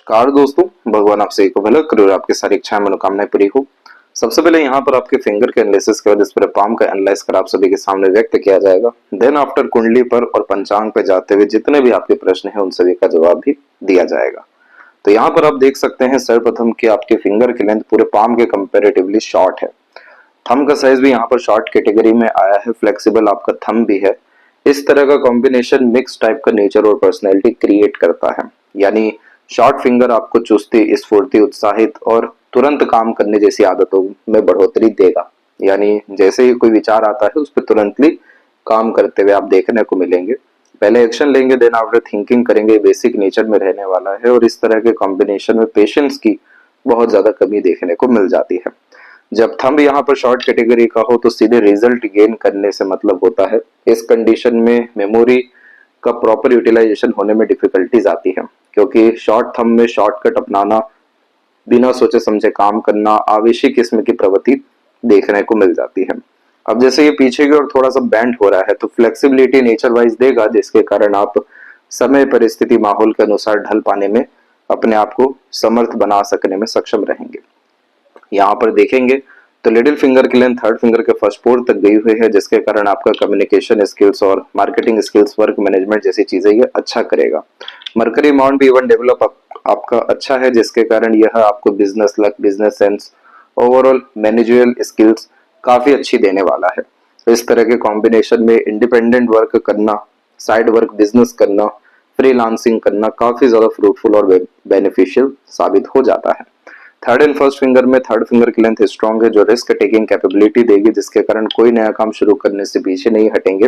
Car दोस्तों, भगवान आप सभी को भला करे और आपकी सारी इच्छाएं मनोकामनाएं पूरी हो। सबसे पहले यहाँ पर आपके फिंगर के एनालिसिस के बाद इस पर पाम का एनालाइज कर आप सभी के सामने व्यक्त किया जाएगा। देन आफ्टर कुंडली पर और पंचांग पे जाते हुए जितने भी आपके प्रश्न हैं उन सभी का जवाब भी दिया जाएगा। तो यहाँ पर आप देख सकते हैं सर्वप्रथम कि आपके फिंगर की लेंथ पूरे पाम के कंपेरेटिवली शॉर्ट है। थंब का साइज भी यहाँ पर शॉर्ट कैटेगरी में आया है, फ्लेक्सिबल आपका थंब भी है। इस तरह का कॉम्बिनेशन मिक्स टाइप का नेचर और पर्सनैलिटी क्रिएट करता है। यानी शॉर्ट फिंगर आपको चुस्ती, स्फूर्ति, उत्साहित और तुरंत काम करने जैसी आदतों में बढ़ोतरी देगा। यानी जैसे ही कोई विचार आता है उस पर तुरंतली काम करते हुए आप देखने को मिलेंगे। पहले एक्शन लेंगे, देन आफ्टर थिंकिंग करेंगे। बेसिक नेचर में रहने वाला है और इस तरह के कॉम्बिनेशन में पेशेंस की बहुत ज्यादा कमी देखने को मिल जाती है। जब थंब यहाँ पर शॉर्ट कैटेगरी का हो तो सीधे रिजल्ट गेन करने से मतलब होता है। इस कंडीशन में मेमोरी का प्रॉपर यूटिलाइजेशन होने में डिफिकल्टीज आती है, क्योंकि शॉर्ट थंब में शॉर्टकट अपनाना, बिना सोचे समझे काम करना, आवेशी किस्म की प्रवृत्ति देखने को मिल जाती है। अब जैसे ये पीछे की ओर थोड़ा सा बैंड हो रहा है तो फ्लेक्सिबिलिटी नेचर वाइज देगा, जिसके कारण आप समय, परिस्थिति, माहौल के अनुसार ढल पाने में अपने आप को समर्थ बना सकने में सक्षम रहेंगे। यहाँ पर देखेंगे तो लिटिल फिंगर की लेंथ थर्ड फिंगर के फर्स्ट फोर तक गई हुई है, जिसके कारण आपका कम्युनिकेशन स्किल्स और मार्केटिंग स्किल्स, वर्क मैनेजमेंट जैसी चीजें ये अच्छा करेगा। मरकरी माउंट भी इवन डेवलप आपका अच्छा है, जिसके कारण यह आपको business luck, business sense, overall managerial skills काफी अच्छी देने वाला है। तो इस तरह के कॉम्बिनेशन में इंडिपेंडेंट वर्क करना, साइड वर्क बिजनेस करना, फ्रीलांसिंग करना काफी ज्यादा फ्रूटफुल और बेनिफिशियल साबित हो जाता है। थर्ड एंड फर्स्ट फिंगर में थर्ड फिंगर की लेंथ स्ट्रॉन्ग है, जो रिस्क टेकिंग कैपेबिलिटी देगी, जिसके कारण कोई नया काम शुरू करने से पीछे नहीं हटेंगे।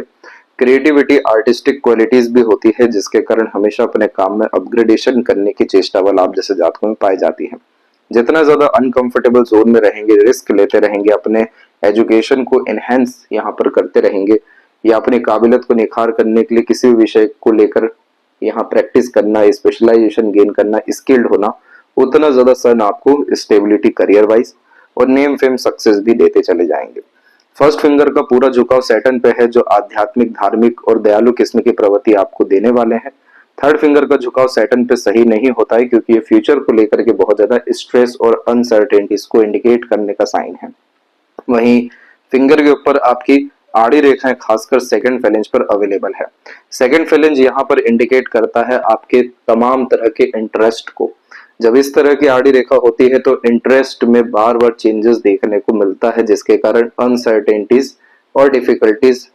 क्रिएटिविटी, आर्टिस्टिक क्वालिटीज भी होती है, जिसके कारण हमेशा अपने काम में अपग्रेडेशन करने की चेष्टा बल आप जैसे जातकों में पाई जाती है। जितना ज्यादा अनकंफर्टेबल जोन में रहेंगे, रिस्क लेते रहेंगे, अपने एजुकेशन को एनहेंस यहाँ पर करते रहेंगे या अपनी काबिलियत को निखार करने के लिए किसी भी विषय को लेकर यहाँ प्रैक्टिस करना, स्पेशलाइजेशन गेन करना, स्किल्ड होना, उतना ज्यादा सन आपको स्टेबिलिटी करियर वाइज और नेम फेम सक्सेस भी देते चले जाएंगे। फर्स्ट फिंगर का पूरा झुकाव सैटर्न पे है, जो आध्यात्मिक, धार्मिक और दयालु किस्म की प्रवृत्ति आपको देने वाले हैं। थर्ड फिंगर का झुकाव सैटर्न पे सही नहीं होता है, क्योंकि ये फ्यूचर को लेकर के बहुत ज्यादा स्ट्रेस और अनसर्टेनिटीज को इंडिकेट करने का साइन है। वहीं फिंगर के ऊपर आपकी आड़ी रेखाएं खासकर सेकंड फेलेंज पर अवेलेबल है। सेकंड फेलेंज यहाँ पर इंडिकेट करता है आपके तमाम तरह के इंटरेस्ट को। जब इस तरह की आड़ी रेखा होती है तो इंटरेस्ट में बार बार चेंजेस देखने को मिलता है, जिसके कारण अनसर्टेनिटीज और डिफिकल्टीज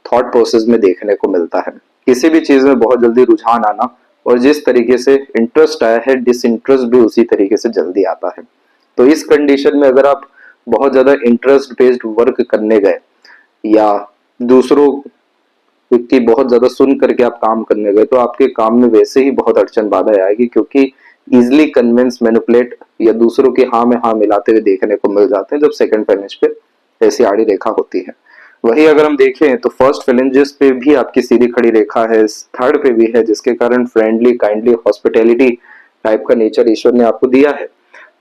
थॉट प्रोसेस में देखने को मिलता है। किसी भी चीज में बहुत जल्दी रुझान आना और जिस तरीके से इंटरेस्ट आया है, डिसइंटरेस्ट भी उसी तरीके से जल्दी आता है। तो इस कंडीशन में अगर आप बहुत ज्यादा इंटरेस्ट बेस्ड वर्क करने गए या दूसरों की बहुत ज्यादा सुन करके आप काम करने गए, तो आपके काम में वैसे ही बहुत अड़चन बाधा आएगी, क्योंकि इजिली कन्विंस, मैनिपुलेट या दूसरों के हाँ में हाँ मिलाते हुए देखने को मिल जाते हैं जब सेकंड फेलेंज पे ऐसी आड़ी रेखा होती है। वही अगर हम देखें तो फर्स्ट फेलेंजेस पे भी आपकी सीधी खड़ी रेखा है, थर्ड पे भी है, जिसके कारण फ्रेंडली, काइंडली, हॉस्पिटैलिटी टाइप का नेचर ईश्वर ने आपको दिया है।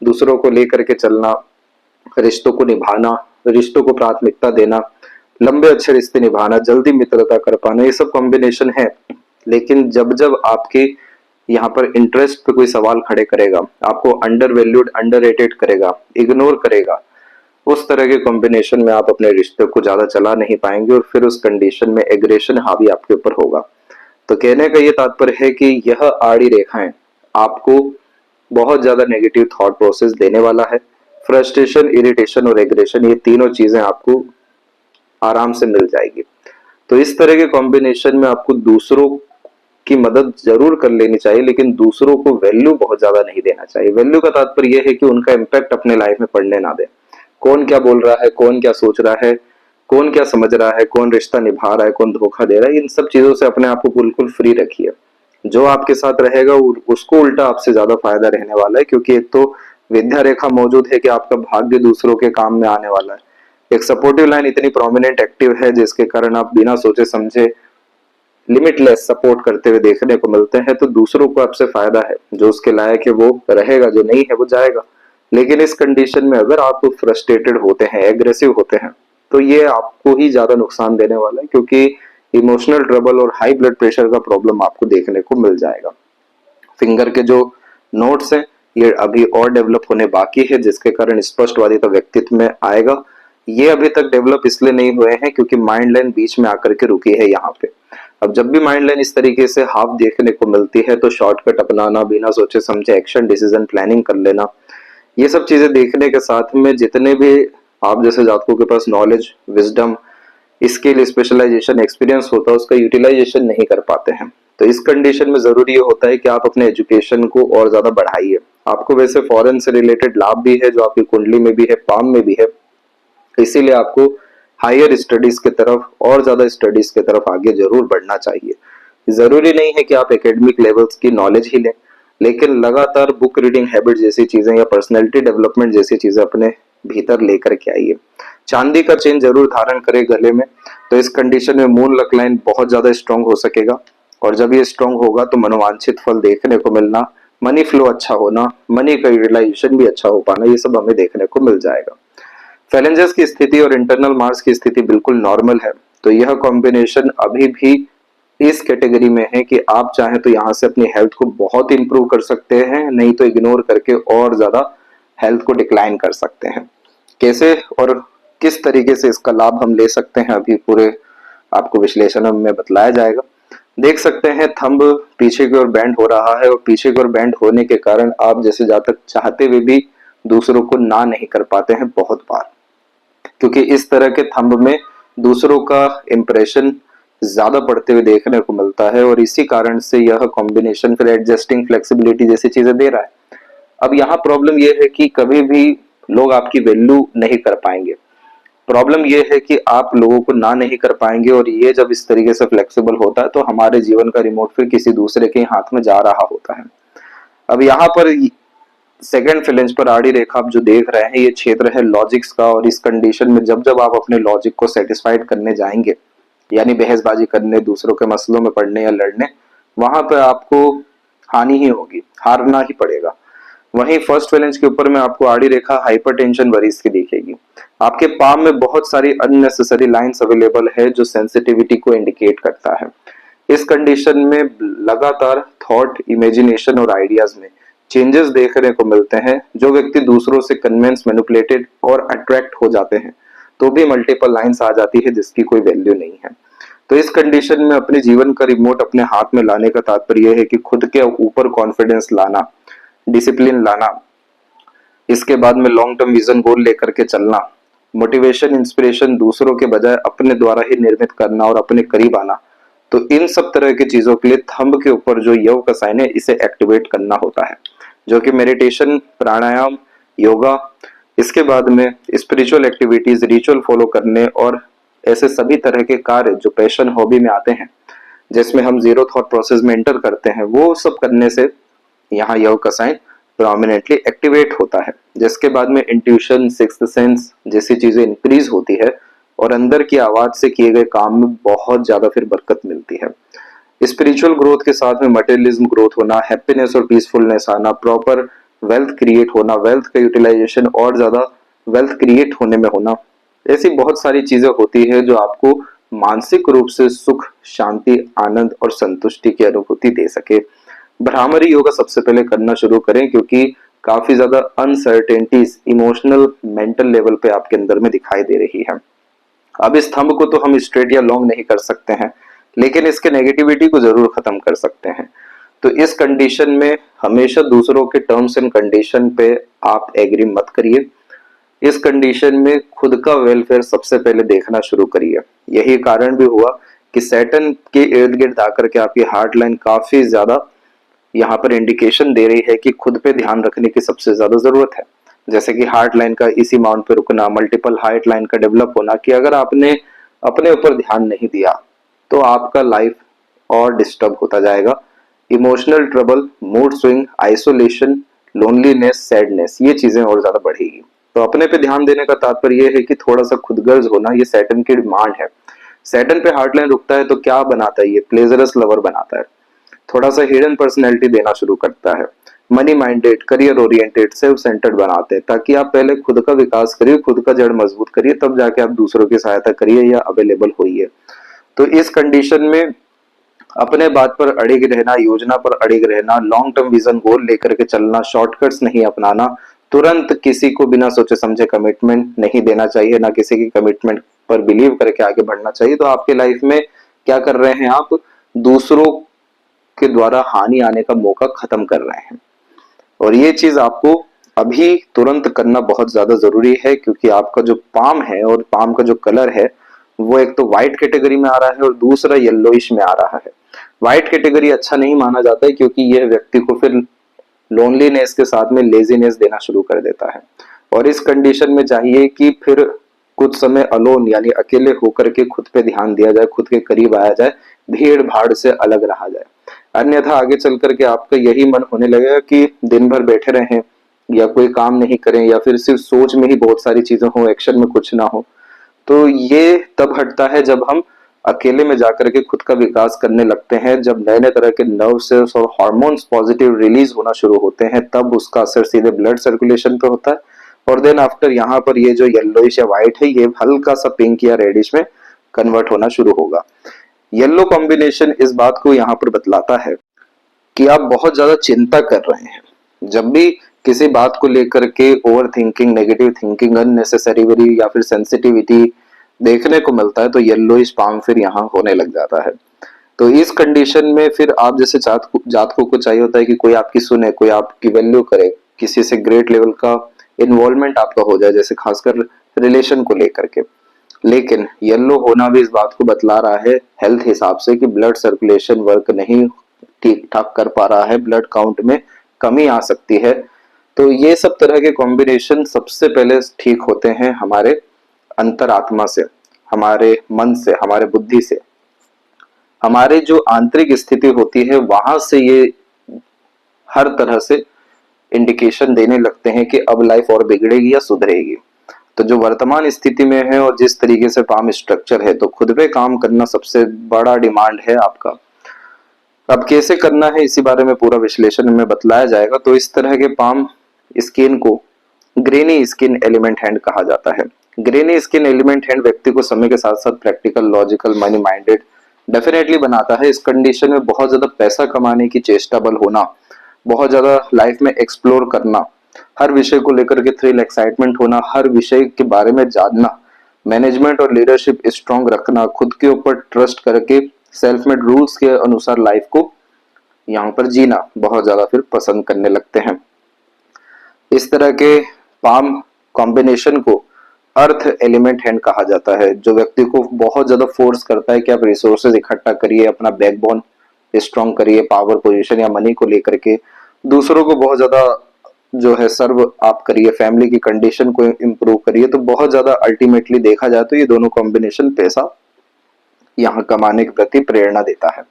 दूसरों को लेकर के चलना, रिश्तों को निभाना, रिश्तों को प्राथमिकता देना, लंबे अच्छे रिश्ते निभाना, जल्दी मित्रता कर पाना, ये सब कॉम्बिनेशन है। लेकिन जब जब आपके यहाँ पर इंटरेस्ट पे कोई सवाल खड़े करेगा, आपको अंडर वैल्यूड, अंडर रेटेड करेगा, इग्नोर करेगा, उस तरह के कॉम्बिनेशन में आप अपने रिश्ते को ज्यादा चला नहीं पाएंगे और फिर उस कंडीशन में एग्रेशन हावी आपके ऊपर होगा। तो कहने का ये तात्पर्य है कि यह आड़ी रेखाएं आपको बहुत ज्यादा नेगेटिव थॉट प्रोसेस देने वाला है। फ्रस्ट्रेशन, इरिटेशन और एग्रेशन, ये तीनों चीजें आपको आराम से मिल जाएगी। तो इस तरह के कॉम्बिनेशन में आपको दूसरों की मदद जरूर कर लेनी चाहिए, लेकिन दूसरों को वैल्यू बहुत ज्यादा नहीं देना चाहिए। वैल्यू का तात्पर्य यह है कि उनका इम्पैक्ट अपने लाइफ में पड़ने ना दे। कौन क्या बोल रहा है, कौन क्या सोच रहा है, कौन क्या समझ रहा है, कौन रिश्ता निभा रहा है, कौन धोखा दे रहा है, इन सब चीजों से अपने आप को बिल्कुल फ्री रखिए। जो आपके साथ रहेगा उसको उल्टा आपसे ज्यादा फायदा रहने वाला है, क्योंकि एक तो विद्या रेखा मौजूद है कि आपका भाग्य दूसरों के काम में आने वाला है। एक सपोर्टिव लाइन इतनी प्रोमिनेंट एक्टिव है, जिसके कारण आप बिना सोचे समझे लिमिटलेस सपोर्ट करते हुए देखने को मिलते हैं। तो दूसरों को आपसे फायदा है, जो उसके लायक है वो रहेगा, जो नहीं है वो जाएगा। लेकिन इस कंडीशन में अगर आप फ्रस्ट्रेटेड होते हैं, एग्रेसिव होते हैं, तो ये आपको ही ज्यादा नुकसान देने वाला है, क्योंकि इमोशनल ट्रबल और हाई ब्लड प्रेशर का प्रॉब्लम आपको देखने को मिल जाएगा। फिंगर के जो नोट्स हैं ये अभी और डेवलप होने बाकी है, जिसके कारण स्पष्टवादिता व्यक्तित्व में आएगा। ये अभी तक डेवलप इसलिए नहीं हुए हैं क्योंकि माइंड लाइन बीच में आकर के रुकी है यहाँ पे। अब जब भी माइंड लाइन इस तरीके से हाफ देखने को मिलती है तो शॉर्टकट अपनाना, बिना सोचे समझे एक्शन डिसीजन प्लानिंग कर लेना, ये सब चीजें देखने के साथ में जितने भी आप जैसे जातकों के पास knowledge, wisdom, skill, specialisation, experience होता है उसका यूटिलाइजेशन नहीं कर पाते हैं। तो इस कंडीशन में जरूरी ये होता है कि आप अपने एजुकेशन को और ज्यादा बढ़ाइए। आपको वैसे फॉरेन से रिलेटेड लाभ भी है जो आपकी कुंडली में भी है, पाम में भी है, इसीलिए आपको हायर स्टडीज की तरफ और ज्यादा स्टडीज की तरफ आगे जरूर बढ़ना चाहिए। जरूरी नहीं है कि आप एकेडमिक लेवल्स की नॉलेज ही लें, लेकिन लगातार बुक रीडिंग हैबिट जैसी चीजें या पर्सनैलिटी डेवलपमेंट जैसी चीजें अपने भीतर लेकर के आइए। चांदी का चेन जरूर धारण करें गले में, तो इस कंडीशन में मून लक लाइन बहुत ज्यादा स्ट्रांग हो सकेगा, और जब ये स्ट्रांग होगा तो मनोवांछित फल देखने को मिलना, मनी फ्लो अच्छा होना, मनी का यूटिलाइजेशन भी अच्छा हो पाना, ये सब हमें देखने को मिल जाएगा। फैलेंजेस की स्थिति और इंटरनल मार्स की स्थिति बिल्कुल नॉर्मल है, तो यह कॉम्बिनेशन अभी भी इस कैटेगरी में है कि आप चाहें तो यहाँ से अपनी हेल्थ को बहुत इंप्रूव कर सकते हैं, नहीं तो इग्नोर करके और ज्यादा हेल्थ को डिक्लाइन कर सकते हैं। कैसे और किस तरीके से इसका लाभ हम ले सकते हैं अभी पूरे आपको विश्लेषण में बतलाया जाएगा। देख सकते हैं थंब पीछे की ओर बैंड हो रहा है, और पीछे की ओर बैंड होने के कारण आप जैसे जातक चाहते हुए भी दूसरों को ना नहीं कर पाते हैं बहुत बार, क्योंकि इस तरह के थंब में दूसरों का इंप्रेशन ज्यादा पड़ते हुए देखने को मिलता है, और इसी कारण से यह कॉम्बिनेशन फिर एडजस्टिंग, फ्लेक्सिबिलिटी जैसी चीजें दे रहा है। अब यहाँ प्रॉब्लम यह है कि कभी भी लोग आपकी वैल्यू नहीं कर पाएंगे। प्रॉब्लम यह है कि आप लोगों को ना नहीं कर पाएंगे, और ये जब इस तरीके से फ्लेक्सिबल होता है तो हमारे जीवन का रिमोट फिर किसी दूसरे के हाथ में जा रहा होता है। अब यहाँ पर सेकंड फ्लेंज पर आड़ी रेखा आप जो देख रहे हैं ये क्षेत्र है लॉजिक्स का, और इस कंडीशन में जब जब आप अपने लॉजिक को सेटिस्फाइड करने जाएंगे, यानी बहसबाजी करने, दूसरों के मसलों में पड़ने या लड़ने, वहां पर आपको हानि ही होगी, हारना ही पड़ेगा। वहीं फर्स्ट फ्लेंज के ऊपर में आपको आड़ी रेखा हाइपरटेंशन वरीज की दिखेगी। आपके पाम में बहुत सारी अननेसेसरी लाइंस अवेलेबल है जो सेंसिटिविटी को इंडिकेट करता है। इस कंडीशन में लगातार थॉट, इमेजिनेशन और आइडियाज में चेंजेस देखने को मिलते हैं। जो व्यक्ति दूसरों से कन्विंस, मैनिपुलेटेड और अट्रैक्ट हो जाते हैं तो भी मल्टीपल लाइंस आ जाती है जिसकी कोई वैल्यू नहीं है। तो इस कंडीशन में अपने जीवन का रिमोट अपने हाथ में लाने का तात्पर्य है कि खुद के ऊपर कॉन्फिडेंस लाना, डिसिप्लिन लाना, इसके बाद में लॉन्ग टर्म विजन गोल लेकर के चलना, मोटिवेशन, इंस्पिरेशन दूसरों के बजाय अपने द्वारा ही निर्मित करना और अपने करीब आना। तो इन सब तरह की चीजों के लिए थंब के ऊपर जो यव का साइन है इसे एक्टिवेट करना होता है, जो कि मेडिटेशन, प्राणायाम, योगा, इसके बाद में स्पिरिचुअल एक्टिविटीज, रिचुअल फॉलो करने और ऐसे सभी तरह के कार्य जो पैशन, हॉबी में आते हैं, जिसमें हम जीरो थॉट प्रोसेस में एंटर करते हैं, वो सब करने से यहाँ यव का साइन प्रोमिनेंटली एक्टिवेट होता है, जिसके बाद में इंट्यूशन, सिक्स्थ सेंस जैसी चीजें इंक्रीज होती है, और अंदर की आवाज से किए गए काम में बहुत ज्यादा फिर बरकत मिलती है। स्पिरिचुअल ग्रोथ के साथ में मटेरियलिज्म ग्रोथ होना, हैप्पीनेस और पीसफुलनेस आना, प्रॉपर वेल्थ क्रिएट होना, वेल्थ का यूटिलाइजेशन और ज्यादा वेल्थ क्रिएट होने में होना, ऐसी बहुत सारी चीजें होती है जो आपको मानसिक रूप से सुख, शांति, आनंद और संतुष्टि की अनुभूति दे सके। भ्रामरी योगा सबसे पहले करना शुरू करें, क्योंकि काफी ज्यादा अनसर्टेनिटीज इमोशनल, मेंटल लेवल पे आपके अंदर में दिखाई दे रही है। अब इस थंब को तो हम स्ट्रेट या लॉन्ग नहीं कर सकते हैं, लेकिन इसके नेगेटिविटी को जरूर खत्म कर सकते हैं। तो इस कंडीशन में हमेशा दूसरों के टर्म्स एंड कंडीशन पे आप एग्री मत करिए। इस कंडीशन में खुद का वेलफेयर सबसे पहले देखना शुरू करिए। यही कारण भी हुआ कि सैटर्न के इर्द गिर्द आकर के आपकी हार्ट लाइन काफी ज्यादा यहाँ पर इंडिकेशन दे रही है कि खुद पे ध्यान रखने की सबसे ज्यादा जरूरत है। जैसे कि हार्ट लाइन का इसी माउंट पे रुकना, मल्टीपल हार्ट लाइन का डेवलप होना, कि अगर आपने अपने ऊपर ध्यान नहीं दिया तो आपका लाइफ और डिस्टर्ब होता जाएगा। Emotional trouble, mood swing, isolation, loneliness, sadness, ये चीजें और ज्यादा बढ़ेगी। तो अपने पे ध्यान देने का तात्पर्य ये है कि थोड़ा सा खुदगर्ज होना, ये सैटर्न की डिमांड है। सैटर्न पे हार्ट लाइन रुकता है तो क्या बनाता है, ये प्लेजरस लवर बनाता है, थोड़ा सा हिडन पर्सनैलिटी देना शुरू करता है, money minded, career oriented, self centred बनाते हैं, ताकि आप पहले खुद का विकास करिए, खुद का जड़ मजबूत करिए, तब जाके आप दूसरों की सहायता करिए या अवेलेबल होइए। तो इस कंडीशन में अपने बात पर अड़िग रहना, योजना पर अड़िग रहना, लॉन्ग टर्म विजन गोल लेकर के चलना, शॉर्टकट्स नहीं अपनाना, तुरंत किसी को बिना सोचे समझे कमिटमेंट नहीं देना चाहिए, ना किसी की कमिटमेंट पर बिलीव करके आगे बढ़ना चाहिए। तो आपके लाइफ में क्या कर रहे हैं आप, दूसरों के द्वारा हानि आने का मौका खत्म कर रहे हैं। और ये चीज आपको अभी तुरंत करना बहुत ज्यादा जरूरी है, क्योंकि आपका जो पाम है और पाम का जो कलर है वो एक तो व्हाइट कैटेगरी में आ रहा है और दूसरा येलोइश में आ रहा है। व्हाइट कैटेगरी अच्छा नहीं माना जाता है, क्योंकि यह व्यक्ति को फिर लोनलीनेस के साथ में लेजीनेस देना शुरू कर देता है। और इस कंडीशन में चाहिए कि फिर कुछ समय अलोन यानी अकेले होकर के खुद पे ध्यान दिया जाए, खुद के करीब आया जाए, भीड़ भाड़ से अलग रहा जाए। अन्यथा आगे चल करके आपका यही मन होने लगेगा कि दिन भर बैठे रहें या कोई काम नहीं करें, या फिर सिर्फ सोच में ही बहुत सारी चीजें हो, एक्शन में कुछ ना हो। तो ये तब हटता है जब हम अकेले में जाकर के खुद का विकास करने लगते हैं, जब नए नए तरह के नर्व सेल्स और हार्मोन्स पॉजिटिव रिलीज होना शुरू होते हैं, तब उसका असर सीधे ब्लड सर्कुलेशन पे होता है। और देन आफ्टर यहाँ पर ये जो येलोइश या व्हाइट है, ये हल्का सा पिंक या रेडिश में कन्वर्ट होना शुरू होगा। येलो कॉम्बिनेशन इस बात को यहाँ पर बतलाता है कि आप बहुत ज्यादा चिंता कर रहे हैं। जब भी किसी बात को लेकर के over thinking, negative thinking, unnecessary worry या फिर सेंसिटिविटी देखने को मिलता है, तो येलोइश पाम फिर यहाँ होने लग जाता है। तो इस कंडीशन में फिर आप जैसे जातकों को चाहिए होता है कि कोई आपकी सुने, कोई आपकी वैल्यू करे, किसी से ग्रेट लेवल का इन्वॉल्वमेंट आपका हो जाए, जैसे खासकर रिलेशन को लेकर के। लेकिन येलो होना भी इस बात को बतला रहा है हेल्थ हिसाब से कि ब्लड सर्कुलेशन वर्क नहीं ठीक ठाक कर पा रहा है, ब्लड काउंट में कमी आ सकती है। तो ये सब तरह के कॉम्बिनेशन सबसे पहले ठीक होते हैं हमारे अंतरात्मा से, हमारे मन से, हमारे बुद्धि से, हमारे जो आंतरिक स्थिति होती है वहां से ये हर तरह से इंडिकेशन देने लगते हैं कि अब लाइफ और बिगड़ेगी या सुधरेगी। तो जो वर्तमान स्थिति में है और जिस तरीके से पाम स्ट्रक्चर है, तो खुद पे काम करना सबसे बड़ा डिमांड है आपका। अब कैसे करना है इसी बारे में पूरा विश्लेषण में बतलाया जाएगा। तो इस तरह के पाम स्किन को ग्रेनी स्किन एलिमेंट हैंड कहा जाता है। ग्रेनी स्किन एलिमेंट हैंड व्यक्ति को समय के साथ साथ practical, logical, money minded definitely बनाता है। इस कंडीशन में बहुत ज्यादा पैसा कमाने की चेष्टाबल होना, बहुत ज्यादा लाइफ में एक्सप्लोर करना, हर विषय को लेकर के थ्रिल, एक्साइटमेंट होना, हर विषय के बारे में जानना, मैनेजमेंट और लीडरशिप स्ट्रांग रखना, खुद के ऊपर ट्रस्ट करके सेल्फ मेड रूल्स के अनुसार लाइफ को यहाँ पर जीना बहुत ज्यादा फिर पसंद करने लगते हैं। इस तरह के पाम कॉम्बिनेशन को अर्थ एलिमेंट हैंड कहा जाता है, जो व्यक्ति को बहुत ज्यादा फोर्स करता है कि आप रिसोर्सेज इकट्ठा करिए, अपना बैकबोन स्ट्रॉन्ग करिए, पावर, पोजीशन या मनी को लेकर के दूसरों को बहुत ज्यादा जो है सर्व आप करिए, फैमिली की कंडीशन को इम्प्रूव करिए। तो बहुत ज्यादा अल्टीमेटली देखा जाए तो ये दोनों कॉम्बिनेशन पैसा यहाँ कमाने के प्रति प्रेरणा देता है।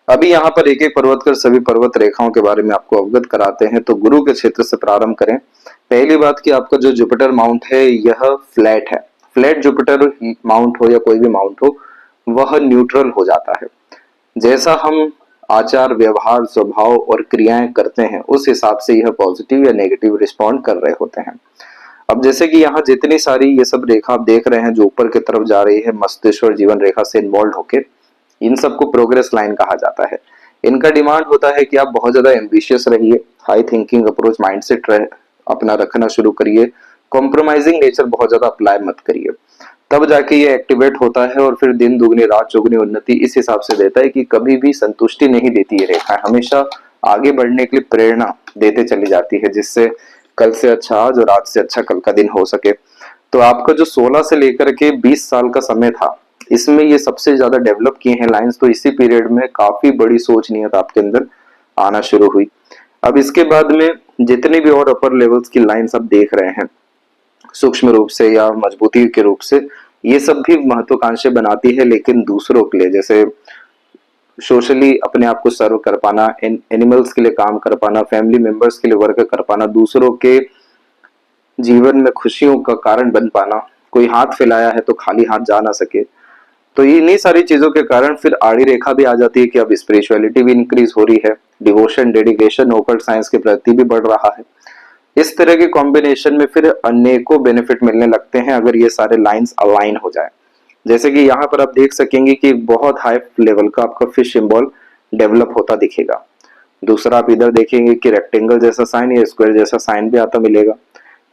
अभी यहाँ पर एक एक पर्वत कर सभी पर्वत रेखाओं के बारे में आपको अवगत कराते हैं। तो गुरु के क्षेत्र से प्रारंभ करें। पहली बात कि आपका जो जुपिटर माउंट है यह फ्लैट है। फ्लैट जुपिटर माउंट हो या कोई भी माउंट हो, वह न्यूट्रल हो जाता है। जैसा हम आचार, व्यवहार, स्वभाव और क्रियाएं करते हैं, उस हिसाब से यह पॉजिटिव या नेगेटिव रिस्पॉन्ड कर रहे होते हैं। अब जैसे कि यहाँ जितनी सारी ये सब रेखा आप देख रहे हैं जो ऊपर की तरफ जा रही है, मस्तिष्क और जीवन रेखा से इन्वॉल्व होके, इन सबको प्रोग्रेस लाइन कहा जाता है। इनका डिमांड होता है कि आप बहुत ज्यादा एम्बिशियस रहिए, हाई थिंकिंग अप्रोच, माइंडसेट अपना रखना शुरू करिए, कॉम्प्रोमाइजिंग नेचर बहुत ज्यादा अप्लाई मत करिए। तब जाके ये एक्टिवेट होता है और फिर दिन दुगनी रात चौगुनी उन्नति इस हिसाब से देता है कि कभी भी संतुष्टि नहीं देती ये रेखा, हमेशा आगे बढ़ने के लिए प्रेरणा देते चली जाती है, जिससे कल से अच्छा आज और आज से अच्छा कल का दिन हो सके। तो आपका जो 16 से लेकर के 20 साल का समय था, इसमें ये सबसे ज्यादा डेवलप किए हैं लाइंस। तो इसी पीरियड में काफी बड़ी सोच नियत आपके अंदर आना शुरू हुई। अब इसके बाद में जितने भी और अपर लेवल्स की लाइंस आप देख रहे हैं, सूक्ष्म रूप से या मजबूती के रूप से, ये सब भी महत्वाकांक्षी बनाती है, लेकिन दूसरों के लिए, जैसे सोशली अपने आप को सर्व कर पाना, एनिमल्स के लिए काम कर पाना, फैमिली मेंबर्स के लिए वर्क कर पाना, दूसरों के जीवन में खुशियों का कारण बन पाना, कोई हाथ फैलाया है तो खाली हाथ जा ना सके। तो इन्हीं सारी चीजों के कारण फिर आड़ी रेखा भी आ जाती है कि अब स्पिरिचुअलिटी भी इंक्रीज हो रही है, डिवोशन, डेडिकेशन, ओकल्ट साइंस के प्रति भी बढ़ रहा है। इस तरह के कॉम्बिनेशन में फिर अनेकों बेनिफिट मिलने लगते हैं अगर ये सारे लाइंस अलाइन हो जाए। जैसे कि यहाँ पर आप देख सकेंगे कि बहुत हाई लेवल का आपका फिश सिंबल डेवलप होता दिखेगा। दूसरा आप इधर देखेंगे कि रेक्टेंगल जैसा साइन या स्क्वायर जैसा साइन भी आता मिलेगा।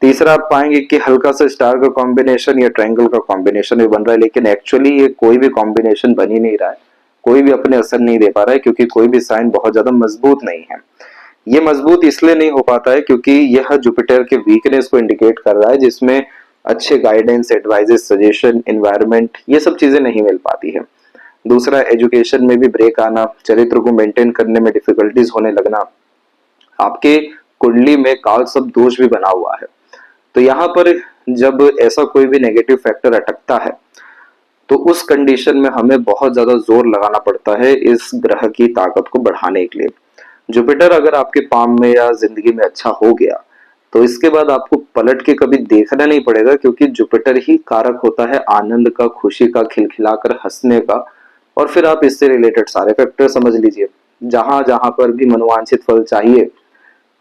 तीसरा आप पाएंगे कि हल्का सा स्टार का कॉम्बिनेशन या ट्रायंगल का कॉम्बिनेशन भी बन रहा है, लेकिन एक्चुअली ये कोई भी कॉम्बिनेशन बन ही नहीं रहा है, कोई भी अपने असर नहीं दे पा रहा है, क्योंकि कोई भी साइन बहुत ज्यादा मजबूत नहीं है। ये मजबूत इसलिए नहीं हो पाता है क्योंकि यह जुपिटर के वीकनेस को इंडिकेट कर रहा है, जिसमें अच्छे गाइडेंस, एडवाइजेस, सजेशन, एनवायरनमेंट, ये सब चीजें नहीं मिल पाती है। दूसरा, एजुकेशन में भी ब्रेक आना, चरित्र को मेंटेन करने में डिफिकल्टीज होने लगना, आपके कुंडली में काल सब दोष भी बना हुआ है। तो यहाँ पर जब ऐसा कोई भी नेगेटिव फैक्टर अटकता है तो उस कंडीशन में हमें बहुत ज्यादा जोर लगाना पड़ता है इस ग्रह की ताकत को बढ़ाने के लिए। जुपिटर अगर आपके पाम में या जिंदगी में अच्छा हो गया तो इसके बाद आपको पलट के कभी देखना नहीं पड़ेगा, क्योंकि जुपिटर ही कारक होता है आनंद का, खुशी का, खिलखिलाकर हंसने का। और फिर आप इससे रिलेटेड सारे फैक्टर समझ लीजिए, जहां जहां पर भी मनोवांछित फल चाहिए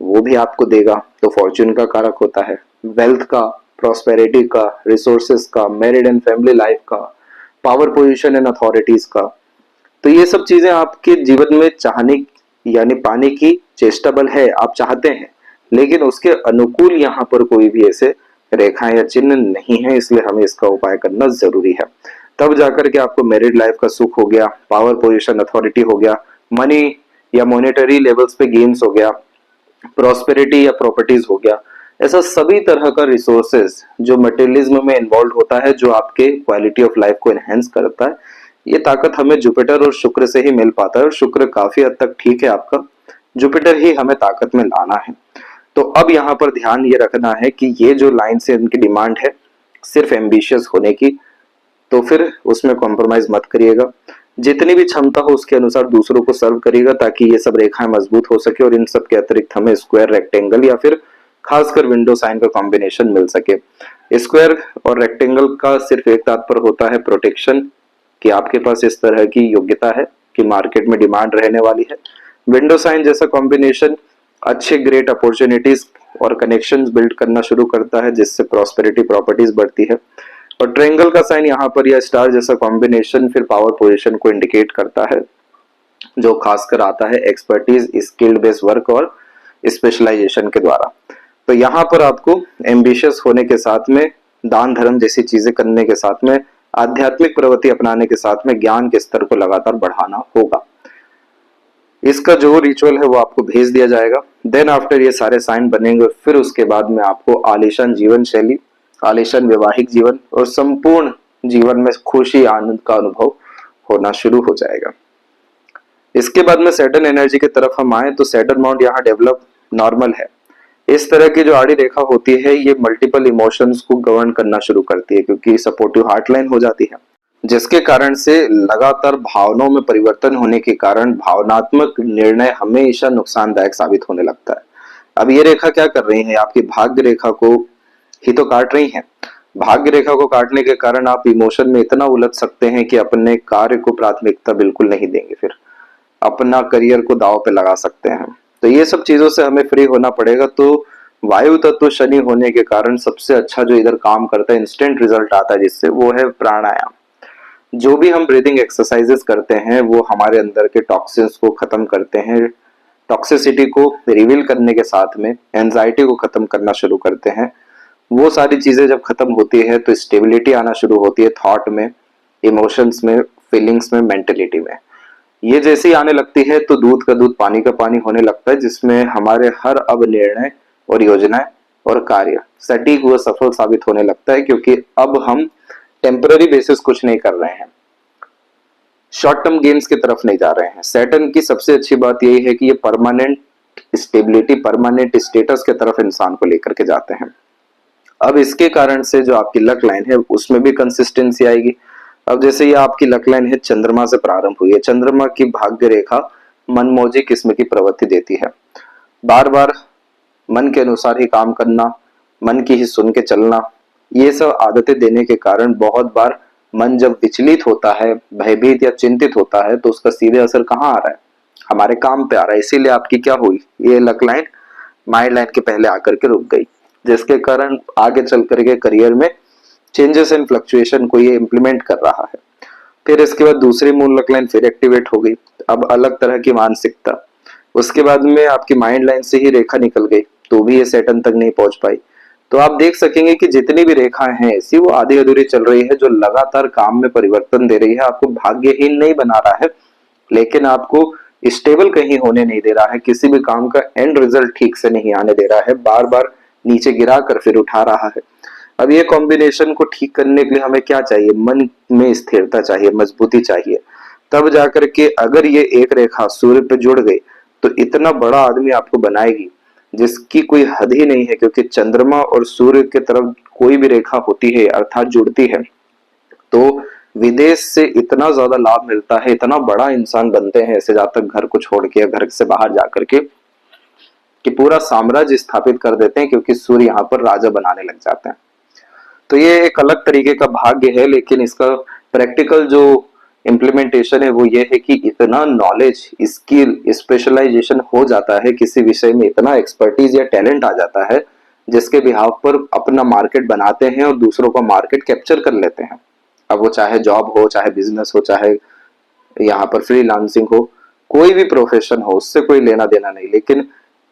वो भी आपको देगा। तो फॉर्च्यून का कारक होता है, वेल्थ का, प्रॉस्पेरिटी का, रिसोर्सेस का, मैरिड एंड फैमिली लाइफ का, पावर पोजीशन एंड अथॉरिटीज का। तो ये सब चीजें आपके जीवन में चाहने यानी पाने की चेष्टा बल है, आप चाहते हैं, लेकिन उसके अनुकूल यहाँ पर कोई भी ऐसे रेखाएं या चिन्ह नहीं है, इसलिए हमें इसका उपाय करना जरूरी है। तब जाकर के आपको मैरिड लाइफ का सुख हो गया, पावर पोजीशन, अथॉरिटी हो गया, मनी या मॉनेटरी लेवल्स पे गेन्स हो गया, प्रॉस्पेरिटी या प्रॉपर्टीज हो गया। ऐसा सभी तरह का रिसोर्सेज जो मटेरियलिज्म में इन्वॉल्व होता है, जो आपके क्वालिटी ऑफ लाइफ को एनहेंस करता है, ये ताकत हमें जुपिटर और शुक्र से ही मिल पाता है। और शुक्र काफी हद तक ठीक है आपका, जुपिटर ही हमें ताकत में लाना है। तो अब यहाँ पर ध्यान ये रखना है कि ये जो लाइन से इनकी डिमांड है सिर्फ एम्बिशियस होने की, तो फिर उसमें कॉम्प्रोमाइज मत करिएगा। जितनी भी क्षमता हो उसके अनुसार दूसरों को सर्व करिएगा, ताकि ये सब रेखाएं मजबूत हो सके और इन सब के अतिरिक्त हमें स्क्वायर, रेक्टेंगल या फिर खासकर विंडो साइन का कॉम्बिनेशन मिल सके। स्क्वायर और रेक्टेंगल का सिर्फ एक तात्पर्य होता है प्रोटेक्शन, कि आपके पास इस तरह की योग्यता है कि मार्केट में डिमांड रहने वाली है। विंडो साइन जैसा कॉम्बिनेशन अच्छे ग्रेट अपॉर्चुनिटीज और कनेक्शंस बिल्ड करना शुरू करता है, जिससे प्रॉस्पेरिटी, प्रॉपर्टीज बढ़ती है। और ट्रायंगल का साइन यहाँ पर या स्टार जैसा कॉम्बिनेशन फिर पावर पोजीशन को इंडिकेट करता है, जो खासकर आता है एक्सपर्टीज, स्किल्ड बेस्ड वर्क और स्पेशलाइजेशन के द्वारा। तो यहाँ पर आपको एम्बिशियस होने के साथ में, दान धर्म जैसी चीजें करने के साथ में, आध्यात्मिक प्रवृत्ति अपनाने के साथ में ज्ञान के स्तर को लगातार बढ़ाना होगा। इसका जो रिचुअल है वो आपको भेज दिया जाएगा। देन आफ्टर ये सारे साइन बनेंगे, फिर उसके बाद में आपको आलीशान जीवन शैली, आलीशान वैवाहिक जीवन और संपूर्ण जीवन में खुशी, आनंद का अनुभव होना शुरू हो जाएगा। इसके बाद में सैटर्न एनर्जी की तरफ हम आए तो सैटर्न माउंट यहाँ डेवलप नॉर्मल है। इस तरह की जो आड़ी रेखा होती है ये मल्टीपल इमोशंस को गवर्न करना शुरू करती है, क्योंकि सपोर्टिव हार्ट लाइन हो जाती है, जिसके कारण से लगातार भावनाओं में परिवर्तन होने के कारण भावनात्मक निर्णय हमेशा नुकसानदायक साबित होने लगता है। अब ये रेखा क्या कर रही है, आपकी भाग्य रेखा को ही तो काट रही है। भाग्य रेखा को काटने के कारण आप इमोशन में इतना उलझ सकते हैं कि अपने कार्य को प्राथमिकता बिल्कुल नहीं देंगे, फिर अपना करियर को दांव पे लगा सकते हैं। तो ये सब चीजों से हमें फ्री होना पड़ेगा। तो वायु तत्व शनि होने के कारण सबसे अच्छा जो इधर काम करता है, इंस्टेंट रिजल्ट आता है जिससे, वो है प्राणायाम। जो भी हम ब्रीदिंग एक्सरसाइजेस करते हैं वो हमारे अंदर के टॉक्सिन्स को खत्म करते हैं, टॉक्सिसिटी को रिवील करने के साथ में एंजाइटी को खत्म करना शुरू करते हैं। वो सारी चीजें जब खत्म होती है तो स्टेबिलिटी आना शुरू होती है थॉट में, इमोशंस में, फीलिंग्स में, मेंटेलिटी में। ये जैसे ही आने लगती है तो दूध का दूध, पानी का पानी होने लगता है, जिसमें हमारे हर अब निर्णय और योजनाएं और कार्य सटीक व सफल साबित होने लगता है, क्योंकि अब हम टेम्पररी बेसिस कुछ नहीं कर रहे हैं, शॉर्ट टर्म गेम्स की तरफ नहीं जा रहे हैं। सैटर्न की सबसे अच्छी बात यही है कि ये परमानेंट स्टेबिलिटी, परमानेंट स्टेटस के तरफ इंसान को लेकर के जाते हैं। अब इसके कारण से जो आपकी लक लाइन है उसमें भी कंसिस्टेंसी आएगी। अब जैसे ये आपकी लक लाइन है, चंद्रमा से प्रारंभ हुई है। चंद्रमा की भाग्य रेखा मनमौजी किस्म की प्रवृत्ति देती है, बार बार मन के अनुसार ही काम करना, मन की ही सुन के चलना, ये सब आदतें देने के कारण बहुत बार मन जब विचलित होता है, भयभीत या चिंतित होता है, तो उसका सीधे असर कहाँ आ रहा है, हमारे काम पे आ रहा है। इसीलिए आपकी क्या हुई, ये लक लाइन माइंड लाइन के पहले आकर के रुक गई, जिसके कारण आगे चल करके करियर में चेंजेस एंड फ्लक्चुएशन को ये इम्प्लीमेंट कर रहा है। फिर इसके बाद दूसरी मून लक लाइन फिर एक्टिवेट हो गई, अब अलग तरह की मानसिकता। उसके बाद में आपकी माइंड लाइन से ही रेखा निकल गई, तो भी ये सैटर्न तक नहीं पहुंच पाई। तो आप देख सकेंगे कि जितनी भी रेखाएं हैं ऐसी वो आधी अधूरी चल रही है, जो लगातार काम में परिवर्तन दे रही है, आपको भाग्यहीन नहीं बना रहा है, लेकिन आपको स्टेबल कहीं होने नहीं दे रहा है, किसी भी काम का एंड रिजल्ट ठीक से नहीं आने दे रहा है, बार बार नीचे गिरा कर फिर उठा रहा है। अब ये कॉम्बिनेशन को ठीक करने के लिए हमें क्या चाहिए? मन में स्थिरता चाहिए, मजबूती चाहिए। तब जाकर के अगर ये एक रेखा सूर्य पे जुड़ गई तो इतना बड़ा आदमी आपको बनाएगी जिसकी कोई हद ही नहीं है, क्योंकि चंद्रमा और सूर्य के तरफ कोई भी रेखा होती है अर्थात जुड़ती है तो विदेश से इतना ज्यादा लाभ मिलता है, इतना बड़ा इंसान बनते हैं ऐसे जातक घर को छोड़ के या घर से बाहर जाकर के, कि पूरा साम्राज्य स्थापित कर देते हैं, क्योंकि सूर्य यहाँ पर राजा बनाने लग जाते हैं। तो ये एक अलग तरीके का भाग्य है, लेकिन इसका प्रैक्टिकल जो इम्प्लीमेंटेशन है वो ये है कि इतना नॉलेज, स्किल, स्पेशलाइजेशन हो जाता है किसी विषय में, इतना एक्सपर्टीज या टैलेंट आ जाता है जिसके बिहाफ पर अपना मार्केट बनाते हैं और दूसरों का मार्केट कैप्चर कर लेते हैं। अब वो चाहे जॉब हो, चाहे बिजनेस हो, चाहे यहाँ पर फ्रीलांसिंग हो, कोई भी प्रोफेशन हो, उससे कोई लेना देना नहीं, लेकिन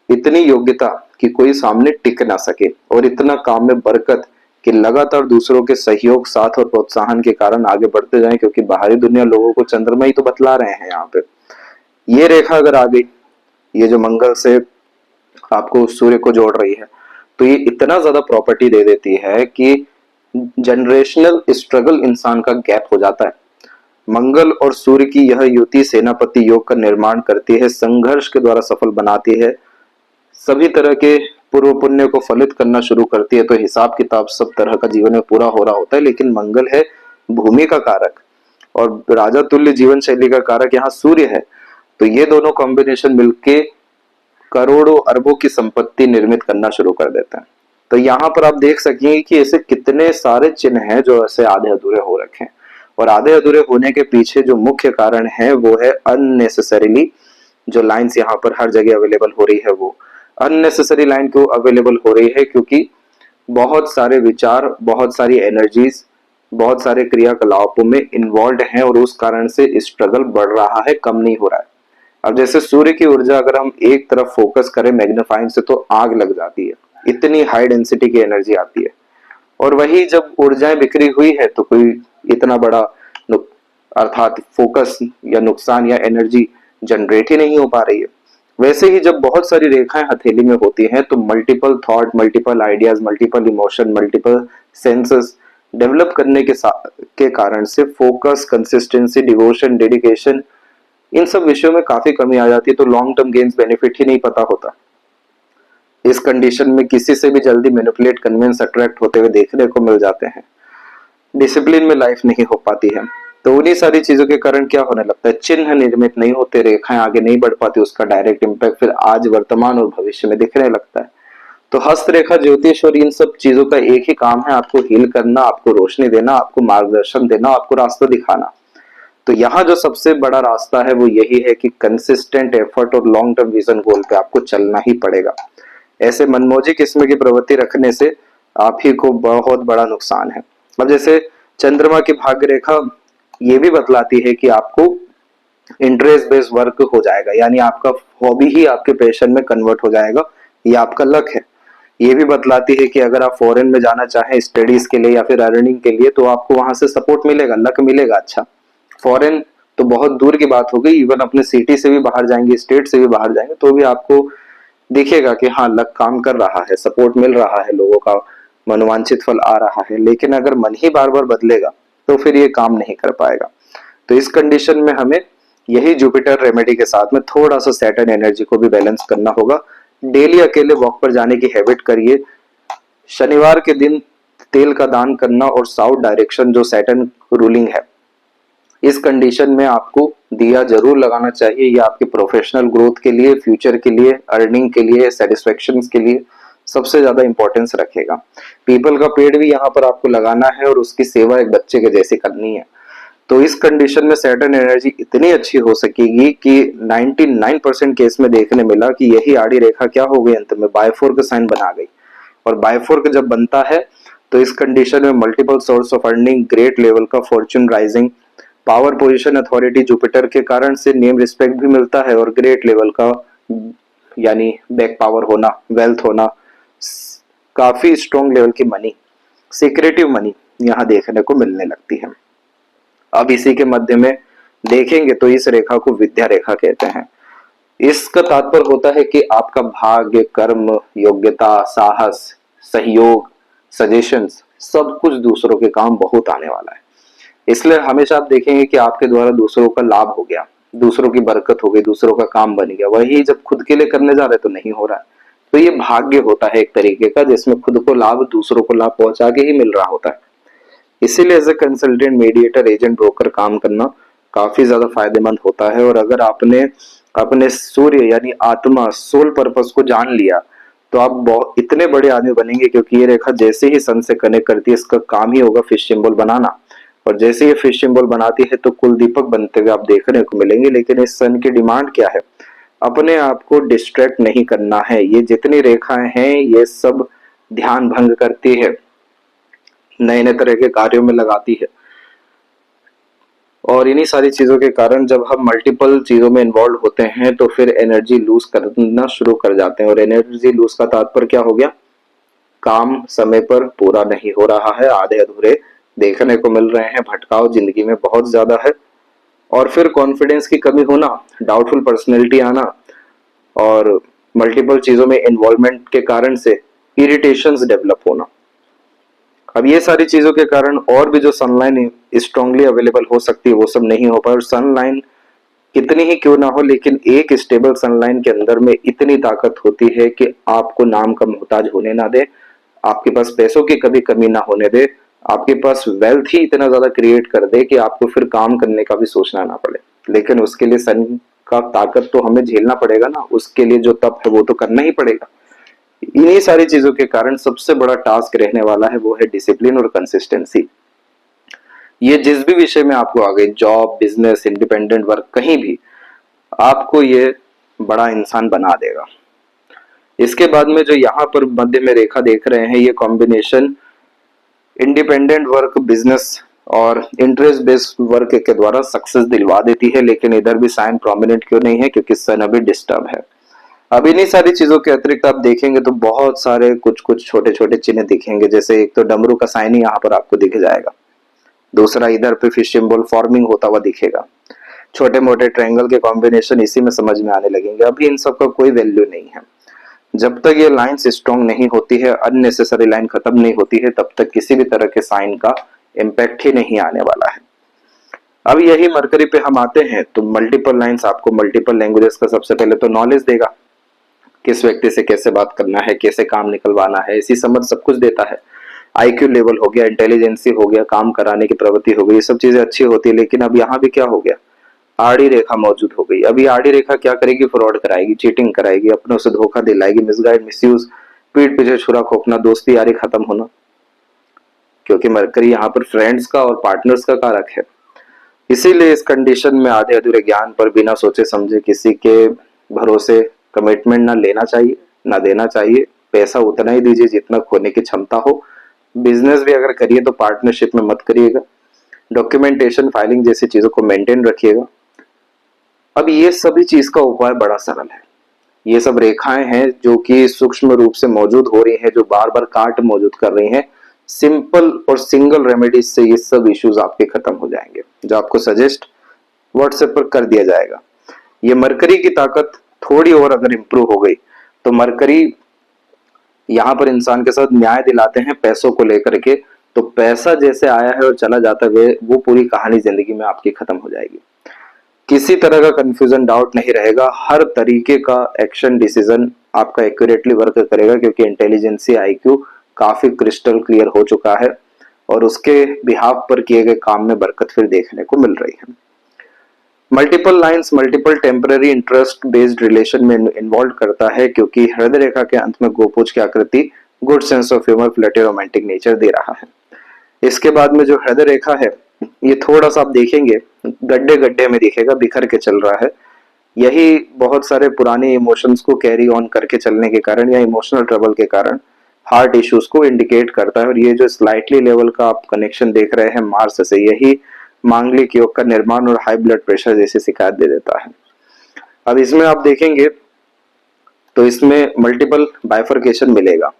इतनी योग्यता कि कोई सामने टिक ना सके, और इतना काम में बरकत कि लगातार दूसरों के सहयोग, साथ और प्रोत्साहन के कारण आगे बढ़ते जाएं, क्योंकि बाहरी दुनिया लोगों को चंद्रमा ही तो बतला रहे हैं। यहाँ पे ये रेखा अगर आ गई, ये जो मंगल से आपको सूर्य को जोड़ रही है, तो ये इतना ज्यादा प्रॉपर्टी दे देती है कि जनरेशनल स्ट्रगल इंसान का गैप हो जाता है। मंगल और सूर्य की यह युति सेनापति योग का निर्माण करती है, संघर्ष के द्वारा सफल बनाती है, सभी तरह के पूर्व पुण्य को फलित करना शुरू करती है। तो हिसाब किताब सब तरह का जीवन में पूरा हो रहा होता है, लेकिन मंगल है भूमि का कारक और राजा तुल्य जीवन शैली का कारक यहाँ सूर्य है। तो ये दोनों कॉम्बिनेशन मिलके करोड़ों अरबों की संपत्ति निर्मित करना शुरू कर देते हैं। तो यहाँ पर आप देख सकेंगे कि ऐसे कितने सारे चिन्ह हैं जो ऐसे आधे अधूरे हो रखे हैं, और आधे अधूरे होने के पीछे जो मुख्य कारण है वो है अननेसेसरीली जो लाइंस यहाँ पर हर जगह अवेलेबल हो रही है। वो अननेसेसरी लाइन क्यों अवेलेबल हो रही है? क्योंकि बहुत सारे विचार, बहुत सारी एनर्जीज, बहुत सारे क्रियाकलापों में इन्वॉल्व हैं, और उस कारण से स्ट्रगल बढ़ रहा है, कम नहीं हो रहा है। अब जैसे सूर्य की ऊर्जा अगर हम एक तरफ फोकस करें मैग्नीफाइंग से तो आग लग जाती है, इतनी हाई डेंसिटी की एनर्जी आती है। और वही जब ऊर्जाएं बिखरी हुई है तो कोई इतना बड़ा अर्थात फोकस या नुकसान या एनर्जी जनरेट ही नहीं हो पा रही है। वैसे ही जब बहुत सारी रेखाएं हथेली में होती हैं तो multiple thought, multiple ideas, multiple emotion, multiple senses develop करने के कारण से फोकस, कंसिस्टेंसी, डिवोशन, डेडिकेशन, इन सब विषयों में काफी कमी आ जाती है। तो लॉन्ग टर्म गेन्स बेनिफिट ही नहीं पता होता। इस कंडीशन में किसी से भी जल्दी मैनिपुलेट, कन्विंस, अट्रैक्ट होते हुए देखने को मिल जाते हैं। डिसिप्लिन में लाइफ नहीं हो पाती है। तो उन्हीं सारी चीजों के कारण क्या होने लगता है? चिन्ह निर्मित नहीं होते, रेखाएं आगे नहीं बढ़ पाती, उसका डायरेक्ट इम्पैक्ट फिर आज, वर्तमान और भविष्य में दिखने लगता है। तो हस्तरेखा, ज्योतिष और इन सब चीजों का एक ही काम है, आपको हील करना, आपको रोशनी देना, आपको मार्गदर्शन देना, आपको रास्ता दिखाना। तो यहाँ जो सबसे बड़ा रास्ता है वो यही है कि कंसिस्टेंट एफर्ट और लॉन्ग टर्म विजन गोल पे आपको चलना ही पड़ेगा। ऐसे मनमोजी किस्म की प्रवृत्ति रखने से आप ही को बहुत बड़ा नुकसान है। अब जैसे चंद्रमा की भाग्य रेखा ये भी बतलाती है कि आपको इंटरेस्ट बेस्ड वर्क हो जाएगा, यानी आपका हॉबी ही आपके पैशन में कन्वर्ट हो जाएगा, ये आपका लक है। ये भी बतलाती है कि अगर आप फॉरेन में जाना चाहें स्टडीज के लिए या फिर अर्निंग के लिए तो आपको वहां से सपोर्ट मिलेगा, लक मिलेगा। अच्छा, फॉरेन तो बहुत दूर की बात हो गई, इवन अपने सिटी से भी बाहर जाएंगे, स्टेट से भी बाहर जाएंगे तो भी आपको दिखेगा कि हाँ लक काम कर रहा है, सपोर्ट मिल रहा है, लोगों का मनोवांछित फल आ रहा है। लेकिन अगर मन ही बार बार बदलेगा तो फिर ये काम नहीं कर पाएगा। तो इस कंडीशन में हमें यही जुपिटर रेमेडी के साथ में थोड़ा सा सैटर्न एनर्जी को भी बैलेंस करना होगा। डेली अकेले वॉक पर जाने की हैबिट करिए। शनिवार के दिन तेल का दान करना और साउथ डायरेक्शन जो सैटर्न रूलिंग है, इस कंडीशन में आपको दिया जरूर लगाना चाहिए। ये आपके प्रोफेशनल ग्रोथ के लिए, फ्यूचर के लिए, अर्निंग के लिए, सेटिस्फेक्शन के लिए सबसे ज्यादा इंपॉर्टेंस रखेगा। पीपल का पेड़ भी यहाँ पर आपको लगाना है और उसकी सेवा एक बच्चे के जैसी करनी है। तो इस कंडीशन में सैटर्न एनर्जी इतनी अच्छी हो सकेगी कि 99% केस में देखने मिला कि यही आड़ी रेखा क्या हो गई, अंत में बायफोर्क साइन बना गई। और बायफोर्क जब बनता है तो इस कंडीशन में multiple source of earning, great level का fortune rising, power position authority Jupiter के कारण से नेम रिस्पेक्ट भी मिलता है, और ग्रेट लेवल का यानी बैक पावर होना, वेल्थ होना, काफी स्ट्रॉन्ग लेवल की मनी, सिक्रेटिव मनी यहाँ देखने को मिलने लगती है। अब इसी के मध्य में देखेंगे तो इस रेखा को विद्या रेखा कहते हैं। इसका तात्पर्य होता है कि आपका भाग्य, कर्म, योग्यता, साहस, सहयोग, सजेशंस, सब कुछ दूसरों के काम बहुत आने वाला है। इसलिए हमेशा आप देखेंगे कि आपके द्वारा दूसरों का लाभ हो गया, दूसरों की बरकत हो गई, दूसरों का काम बन गया। वही जब खुद के लिए करने जा रहे तो नहीं हो रहा है। तो ये भाग्य होता है एक तरीके का, जिसमें खुद को लाभ, दूसरों को लाभ पहुंचा के ही मिल रहा होता है। इसीलिए as a consultant, mediator, agent, broker काम करना काफी ज्यादा फायदेमंद होता है। और अगर आपने अपने सूर्य यानी आत्मा, सोल पर्पस को जान लिया तो आप बहुत इतने बड़े आदमी बनेंगे, क्योंकि ये रेखा जैसे ही सन से कनेक्ट करती है, इसका काम ही होगा फिश सिंबल बनाना। और जैसे ये फिश सिंबल बनाती है तो कुल दीपक बनते हुए आप देखने को मिलेंगे। लेकिन इस सन की डिमांड क्या है? अपने आप को डिस्ट्रैक्ट नहीं करना है। ये जितनी रेखाएं हैं ये सब ध्यान भंग करती है, नए नए तरह के कार्यों में लगाती है। और इन्हीं सारी चीजों के कारण जब हम मल्टीपल चीजों में इन्वॉल्व होते हैं तो फिर एनर्जी लूज करना शुरू कर जाते हैं। और एनर्जी लूज का तात्पर्य क्या हो गया? काम समय पर पूरा नहीं हो रहा है, आधे अधूरे देखने को मिल रहे हैं, भटकाव जिंदगी में बहुत ज्यादा है, और फिर कॉन्फिडेंस की कमी होना, डाउटफुल पर्सनैलिटी आना, और मल्टीपल चीजों में इन्वॉल्वमेंट के कारण से इरिटेशंस डेवलप होना। अब ये सारी चीजों के कारण और भी जो सनलाइन स्ट्रांगली अवेलेबल हो सकती है वो सब नहीं हो पाए। और सनलाइन कितनी ही क्यों ना हो, लेकिन एक स्टेबल सनलाइन के अंदर में इतनी ताकत होती है कि आपको नाम का मोहताज होने ना दे, आपके पास पैसों की कभी कमी ना होने दे, आपके पास वेल्थ ही इतना ज्यादा क्रिएट कर दे कि आपको फिर काम करने का भी सोचना ना पड़े। लेकिन उसके लिए सन का ताकत तो हमें झेलना पड़ेगा ना, उसके लिए जो तप है वो तो करना ही पड़ेगा। इन्हीं सारी चीजों के कारण सबसे बड़ा टास्क रहने वाला है वो है डिसिप्लिन और कंसिस्टेंसी। ये जिस भी विषय में आपको आ गई, जॉब, बिजनेस, इंडिपेंडेंट वर्क, कहीं भी आपको ये बड़ा इंसान बना देगा। इसके बाद में जो यहाँ पर मध्य में रेखा देख रहे हैं, ये कॉम्बिनेशन इंडिपेंडेंट वर्क, बिजनेस और इंटरेस्ट बेस्ड वर्क के द्वारा सक्सेस दिलवा देती है। लेकिन इधर भी साइन प्रोमिनेंट क्यों नहीं है? क्योंकि सन अभी डिस्टर्ब है। अब इन्हीं सारी चीजों के अतिरिक्त आप देखेंगे तो बहुत सारे कुछ कुछ छोटे छोटे चिन्ह दिखेंगे। जैसे एक तो डमरू का साइन ही यहाँ पर आपको दिख जाएगा, दूसरा इधर पे फिश सिंबल फॉर्मिंग होता हुआ दिखेगा, छोटे मोटे ट्रायंगल के कॉम्बिनेशन इसी में समझ में आने लगेंगे। अभी इन सब का कोई वैल्यू नहीं है। जब तक ये लाइंस स्ट्रॉन्ग नहीं होती है, अननेसेसरी लाइन खत्म नहीं होती है, तब तक किसी भी तरह के साइन का इम्पैक्ट ही नहीं आने वाला है। अब यही मरकरी पे हम आते हैं तो मल्टीपल लाइंस आपको मल्टीपल लैंग्वेजेस का सबसे पहले तो नॉलेज देगा, किस व्यक्ति से कैसे बात करना है, कैसे काम निकलवाना है, इसी समझ सब कुछ देता है। आईक्यू लेवल हो गया, इंटेलिजेंसी हो गया, काम कराने की प्रवृत्ति हो गई, ये सब चीजें अच्छी होती है। लेकिन अब यहाँ भी क्या हो गया? आड़ी रेखा मौजूद हो गई। अभी आड़ी रेखा क्या करेगी? फ्रॉड कराएगी, चीटिंग कराएगी, अपनों से धोखा दिलाएगी, मिसगाइड, मिसयूज, पीठ पीछे छुरा खोपना, दोस्ती यारी खत्म होना, क्योंकि मरकरी यहाँ पर फ्रेंड्स का और पार्टनर्स का कारक है। इसीलिए इस कंडीशन में आधे अधूरे ज्ञान पर बिना सोचे समझे किसी के भरोसे कमिटमेंट ना लेना चाहिए, ना देना चाहिए। पैसा उतना ही दीजिए जितना खोने की क्षमता हो। बिजनेस भी अगर करिए तो पार्टनरशिप में मत करिएगा। डॉक्यूमेंटेशन, फाइलिंग जैसी चीजों को मेंटेन रखिएगा। अब ये सभी चीज का उपाय बड़ा सरल है। ये सब रेखाएं हैं जो कि सूक्ष्म रूप से मौजूद हो रही हैं, जो बार बार काट मौजूद कर रही हैं। सिंपल और सिंगल रेमेडीज से ये सब इश्यूज आपके खत्म हो जाएंगे, जो आपको सजेस्ट व्हाट्सएप पर कर दिया जाएगा। ये मरकरी की ताकत थोड़ी और अगर इंप्रूव हो गई तो मरकरी यहाँ पर इंसान के साथ न्याय दिलाते हैं पैसों को लेकर के। तो पैसा जैसे आया है और चला जाता है, वो पूरी कहानी जिंदगी में आपकी खत्म हो जाएगी। किसी तरह का कंफ्यूजन, डाउट नहीं रहेगा। हर तरीके का एक्शन, डिसीजन आपका एक्यूरेटली वर्क करेगा, क्योंकि इंटेलिजेंसी, आईक्यू काफी क्रिस्टल क्लियर हो चुका है और उसके बिहाफ पर किए गए काम में बरकत फिर देखने को मिल रही है। Multiple lines multiple temporary interest based relation में इन्वॉल्व करता है, क्योंकि हृदय रेखा के अंत में गोपूज की आकृति good sense of humour, flirty, romantic nature दे रहा है। इसके बाद में जो हृदय रेखा है, ये थोड़ा सा आप देखेंगे गड्ढे गड्ढे में दिखेगा, बिखर के चल रहा है। यही बहुत सारे पुराने इमोशंस को कैरी ऑन करके चलने के कारण या इमोशनल ट्रबल के कारण हार्ट इश्यूज को इंडिकेट करता है। और ये जो स्लाइटली लेवल का आप कनेक्शन देख रहे हैं मार्स से, यही मांगलिक योग का निर्माण और हाई ब्लड प्रेशर जैसी शिकायत दे देता है। अब इसमें आप देखेंगे तो इसमें मल्टीपल बाइफर्केशन मिलेगा।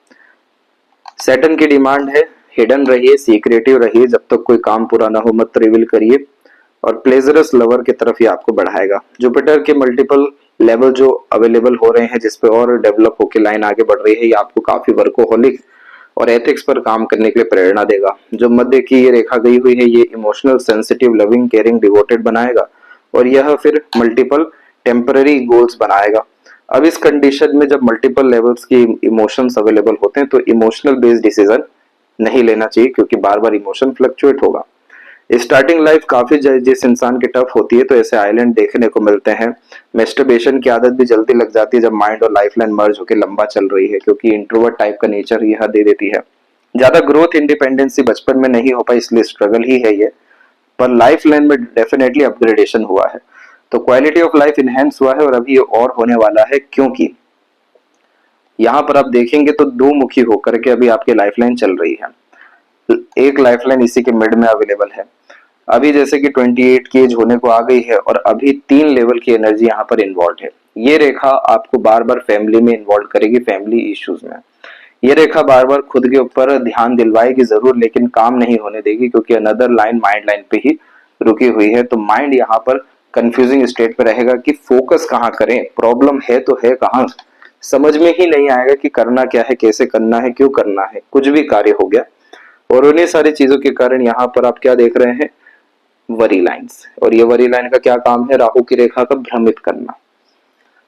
सैटर्न की डिमांड है हिडन रहिए, सीक्रेटिव रहिए, जब तक कोई काम पूरा ना हो मत रिवील करिए, और प्लेजरस लवर की तरफ ही आपको बढ़ाएगा। जुपिटर के मल्टीपल लेवल जो अवेलेबल हो रहे हैं जिसपे और डेवलप होकर लाइन आगे बढ़ रही है, ये आपको काफी वर्कोहोलिक और एथिक्स पर काम करने के लिए प्रेरणा देगा। जो मध्य की ये रेखा गई हुई है ये emotional, sensitive, loving, caring, devoted बनाएगा, और यह फिर मल्टीपल टेम्पररी गोल्स बनाएगा। अब इस कंडीशन में जब मल्टीपल लेवल्स की इमोशंस अवेलेबल होते हैं तो इमोशनल बेस्ड डिसीजन नहीं लेना चाहिए, क्योंकि बार बार इमोशन फ्लक्चुएट होगा। स्टार्टिंग लाइफ काफी जिस इंसान की टफ होती है तो ऐसे आइलैंड देखने को मिलते हैं। मेस्टरबेशन की आदत भी जल्दी लग जाती है जब माइंड और लाइफ लाइन मर्ज होकर लंबा चल रही है, क्योंकि इंट्रोवर्ट टाइप का नेचर यह दे देती है। ज्यादा ग्रोथ इंडिपेंडेंसी बचपन में नहीं हो पाई, इसलिए स्ट्रगल ही है ये, पर लाइफ लाइन में डेफिनेटली अपग्रेडेशन हुआ है, तो क्वालिटी ऑफ लाइफ इनहेंस हुआ है, और अभी ये और होने वाला है, क्योंकि यहाँ पर आप देखेंगे तो दो मुखी होकर के अभी आपकी लाइफलाइन चल रही है। एक लाइफलाइन इसी के मिड में अवेलेबल है। अभी जैसे कि 28 की एज होने को आ गई है और अभी 3 लेवल की एनर्जी यहाँ पर इन्वॉल्व है। ये रेखा आपको बार बार फैमिली में इन्वॉल्व करेगी, फैमिली इश्यूज में। ये रेखा बार बार खुद के ऊपर ध्यान दिलवाएगी जरूर, लेकिन काम नहीं होने देगी, क्योंकि अनदर लाइन माइंड लाइन पे ही रुकी हुई है। तो माइंड यहाँ पर कंफ्यूजिंग स्टेट पे रहेगा कि फोकस कहाँ करें, प्रॉब्लम है तो है कहाँ, समझ में ही नहीं आएगा कि करना क्या है, कैसे करना है, क्यों करना है, कुछ भी कार्य हो गया। और उन्हीं सारी चीजों के कारण यहाँ पर आप क्या देख रहे हैं, वरी लाइन्स। और ये वरी लाइन का क्या काम है, राहु की रेखा का भ्रमित करना।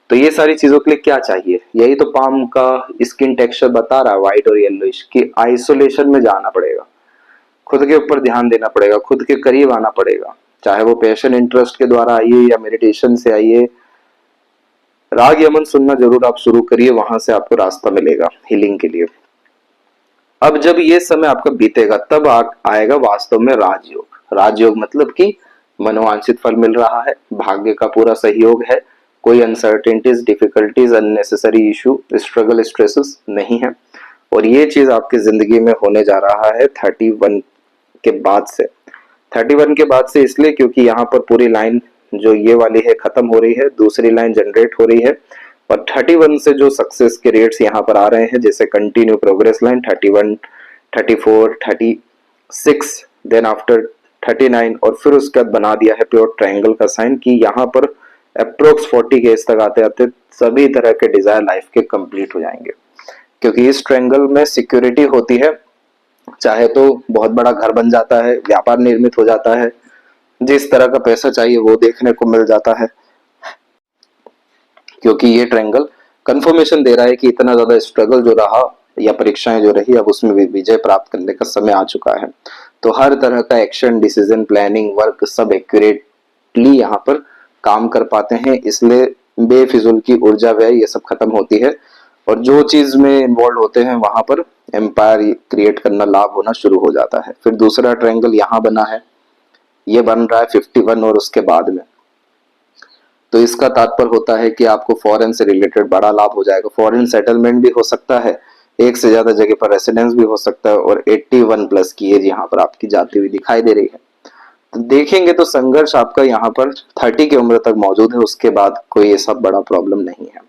तो ये सारी चीजों के लिए क्या चाहिए, यही तो पाम का स्किन टेक्सचर बता रहा है, व्हाइट और येलोइश, कि आइसोलेशन में जाना पड़ेगा, खुद के ऊपर ध्यान देना पड़ेगा, खुद के करीब आना पड़ेगा, चाहे वो पैशन इंटरेस्ट के द्वारा आइए या मेडिटेशन से आइए। राग यमन सुनना जरूर आप शुरू करिए, वहां से आपको रास्ता मिलेगा हीलिंग के लिए। अब जब ये समय आपका बीतेगा तब आएगा वास्तव में राजयोग। राजयोग मतलब कि मनोवांछित फल मिल रहा है, भाग्य का पूरा सहयोग है, कोई uncertainties, difficulties, unnecessary issue, struggle, stresses नहीं है। और ये चीज आपकी जिंदगी में होने जा रहा है 31 के बाद से। 31 के बाद से इसलिए क्योंकि यहाँ पर पूरी लाइन जो ये वाली है खत्म हो रही है, दूसरी लाइन जनरेट हो रही है, और 31 से जो सक्सेस के रेट्स यहाँ पर आ रहे हैं, जैसे continue progress line 31, 34, 36, then after 39, और फिर उसके बाद बना दिया है प्योर ट्रायंगल का साइन, कि यहाँ पर अप्रोक्स 40 के एज तक आते आते सभी तरह के डिजायर लाइफ के कंप्लीट हो जाएंगे, क्योंकि इस ट्रायंगल में सिक्योरिटी होती है। चाहे तो बहुत बड़ा घर बन जाता है, व्यापार निर्मित हो जाता है, जिस तरह का पैसा चाहिए वो देखने को मिल जाता है, क्योंकि ये ट्रायंगल कंफर्मेशन दे रहा है कि इतना ज्यादा स्ट्रगल जो रहा या परीक्षाएं जो रही, अब उसमें भी विजय प्राप्त करने का समय आ चुका है। तो हर तरह का एक्शन, डिसीजन, प्लानिंग, वर्क सब एक्यूरेटली यहाँ पर काम कर पाते हैं, इसलिए बेफिजुल की ऊर्जा व्यय ये सब खत्म होती है, और जो चीज में इन्वॉल्व होते हैं वहां पर एम्पायर क्रिएट करना, लाभ होना शुरू हो जाता है। फिर दूसरा ट्रायंगल यहाँ बना है, ये बन रहा है 51 और उसके बाद में, तो इसका तात्पर्य होता है कि आपको फॉरेन से रिलेटेड बड़ा लाभ हो जाएगा। फॉरेन सेटलमेंट भी हो सकता है, एक से ज्यादा जगह पर रेसिडेंस भी हो सकता है, और 81 प्लस की एज यहाँ पर आपकी जाती हुई दिखाई दे रही है। तो देखेंगे तो संघर्ष आपका यहाँ पर 30 की उम्र तक मौजूद है, उसके बाद कोई ऐसा बड़ा प्रॉब्लम नहीं है।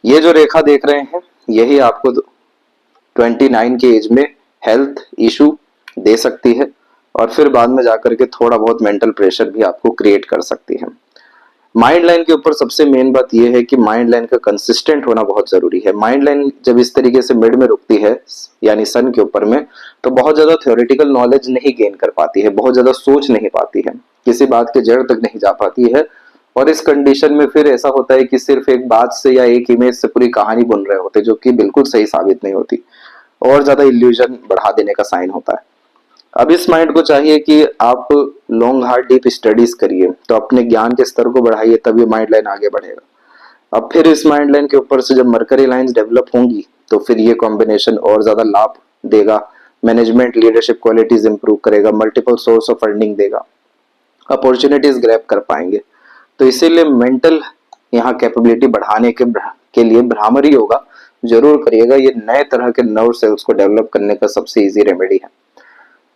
ये जो रेखा देख रहे हैं यही आपको 29 की एज में हेल्थ इशू दे सकती है, और फिर बाद में जाकर के थोड़ा बहुत मेंटल प्रेशर भी आपको क्रिएट कर सकती है। माइंड लाइन के ऊपर सबसे मेन बात यह है कि माइंड लाइन का कंसिस्टेंट होना बहुत जरूरी है। माइंड लाइन जब इस तरीके से मिड में रुकती है, यानी सन के ऊपर में, तो बहुत ज्यादा थ्योरेटिकल नॉलेज नहीं गेन कर पाती है, बहुत ज्यादा सोच नहीं पाती है, किसी बात के जड़ तक नहीं जा पाती है, और इस कंडीशन में फिर ऐसा होता है कि सिर्फ एक बात से या एक इमेज से पूरी कहानी बुन रहे होते, जो कि बिल्कुल सही साबित नहीं होती, और ज्यादा इल्यूजन बढ़ा देने का साइन होता है। अब इस माइंड को चाहिए कि आप लॉन्ग हार्ड डीप स्टडीज करिए, तो अपने ज्ञान के स्तर को बढ़ाइए, तभी माइंड लाइन आगे बढ़ेगा। अब फिर इस माइंड लाइन के ऊपर से जब मरकरी लाइंस डेवलप होंगी तो फिर ये कॉम्बिनेशन और ज्यादा लाभ देगा, मैनेजमेंट लीडरशिप क्वालिटीज इंप्रूव करेगा, मल्टीपल सोर्स ऑफ फंडिंग देगा, अपॉर्चुनिटीज ग्रैब कर पाएंगे। तो इसीलिए मेंटल यहाँ कैपेबिलिटी बढ़ाने के लिए भ्रामरी होगा जरूर करिएगा। ये नए तरह के नर्व सेल्स को डेवलप करने का सबसे इजी रेमेडी है।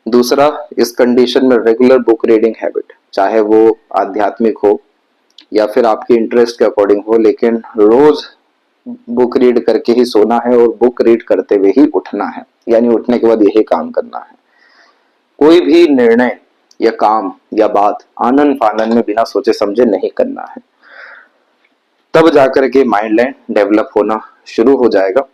दूसरा, इस कंडीशन में रेगुलर बुक रीडिंग हैबिट, चाहे वो आध्यात्मिक हो या फिर आपके इंटरेस्ट के अकॉर्डिंग हो, लेकिन रोज बुक रीड करके ही सोना है और बुक रीड करते हुए ही उठना है, यानी उठने के बाद यही काम करना है। कोई भी निर्णय या काम या बात आनन फानन में बिना सोचे समझे नहीं करना है, तब जाकर के माइंड लाइन डेवलप होना शुरू हो जाएगा।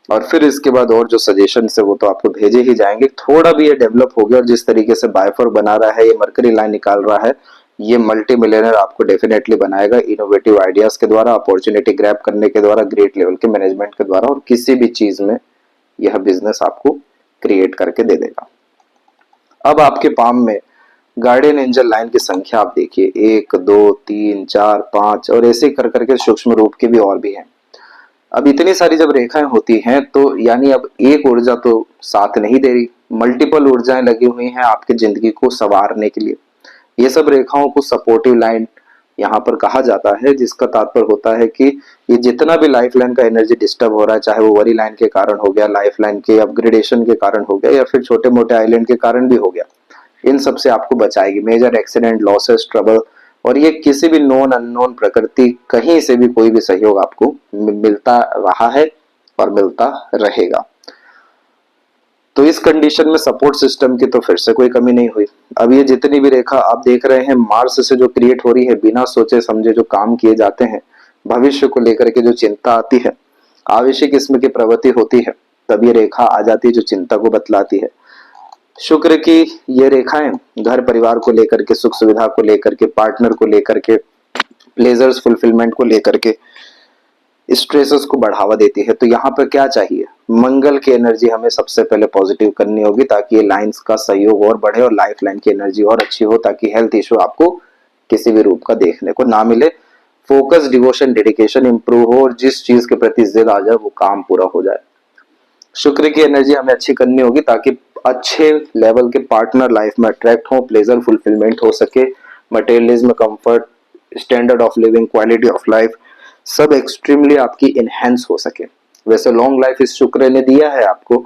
और फिर इसके बाद और जो सजेशन है वो तो आपको भेजे ही जाएंगे। थोड़ा भी ये डेवलप हो गया और जिस तरीके से बायफर बना रहा है, ये मरकरी लाइन निकाल रहा है, ये मल्टी मिलियनर आपको डेफिनेटली बनाएगा, इनोवेटिव आइडियाज के द्वारा, अपॉर्चुनिटी ग्रैब करने के द्वारा, ग्रेट लेवल के मैनेजमेंट के द्वारा, और किसी भी चीज में यह बिजनेस आपको क्रिएट करके दे देगा। अब आपके पाम में गार्डियन एंजल लाइन की संख्या आप देखिए, 1 2 3 4 5 और ऐसे कर करके सूक्ष्म रूप के भी और भी हैं। अब इतनी सारी जब रेखाएं होती हैं तो यानी अब एक ऊर्जा तो साथ नहीं दे रही, मल्टीपल ऊर्जाएं लगी हुई हैं आपकी जिंदगी को संवारने के लिए। ये सब रेखाओं को सपोर्टिव लाइन यहाँ पर कहा जाता है, जिसका तात्पर्य होता है कि ये जितना भी लाइफ लाइन का एनर्जी डिस्टर्ब हो रहा है, चाहे वो वरी लाइन के कारण हो गया, लाइफ लाइन के अपग्रेडेशन के कारण हो गया, या फिर छोटे मोटे आइलैंड के कारण भी हो गया, इन सब से आपको बचाएगी। मेजर एक्सीडेंट, लॉसेस, ट्रबल, और ये किसी भी नॉन अननोन प्रकृति कहीं से भी कोई भी सहयोग आपको मिलता रहा है और मिलता रहेगा। तो इस कंडीशन में सपोर्ट सिस्टम की तो फिर से कोई कमी नहीं हुई। अब ये जितनी भी रेखा आप देख रहे हैं मार्स से जो क्रिएट हो रही है, बिना सोचे समझे जो काम किए जाते हैं, भविष्य को लेकर के जो चिंता आती है, आवश्यक किस्म की प्रवृत्ति होती है, तब ये रेखा आ जाती है जो चिंता को बतलाती है। शुक्र की ये रेखाएं घर परिवार को लेकर के, सुख सुविधा को लेकर के, पार्टनर को लेकर के, प्लेजर्स फुलफिलमेंट को लेकर के, स्ट्रेसेस को बढ़ावा देती है। तो यहाँ पर क्या चाहिए, मंगल की एनर्जी हमें सबसे पहले पॉजिटिव करनी होगी, ताकि ये लाइंस का सहयोग और बढ़े और लाइफ लाइन की एनर्जी और अच्छी हो, ताकि हेल्थ इश्यू आपको किसी भी रूप का देखने को ना मिले। फोकस, डिवोशन, डेडिकेशन इंप्रूव हो और जिस चीज के प्रति जिद आ जाए वो काम पूरा हो जाए। शुक्र की एनर्जी हमें अच्छी करनी होगी ताकि अच्छे लेवल के पार्टनर लाइफ में अट्रैक्ट हो, प्लेजर फुलफिलमेंट हो सके, materialism, comfort, standard of living, quality of life सब एक्सट्रीमली आपकी इनहेंस हो सके। वैसे लॉन्ग लाइफ इस शुक्र ने दिया है आपको,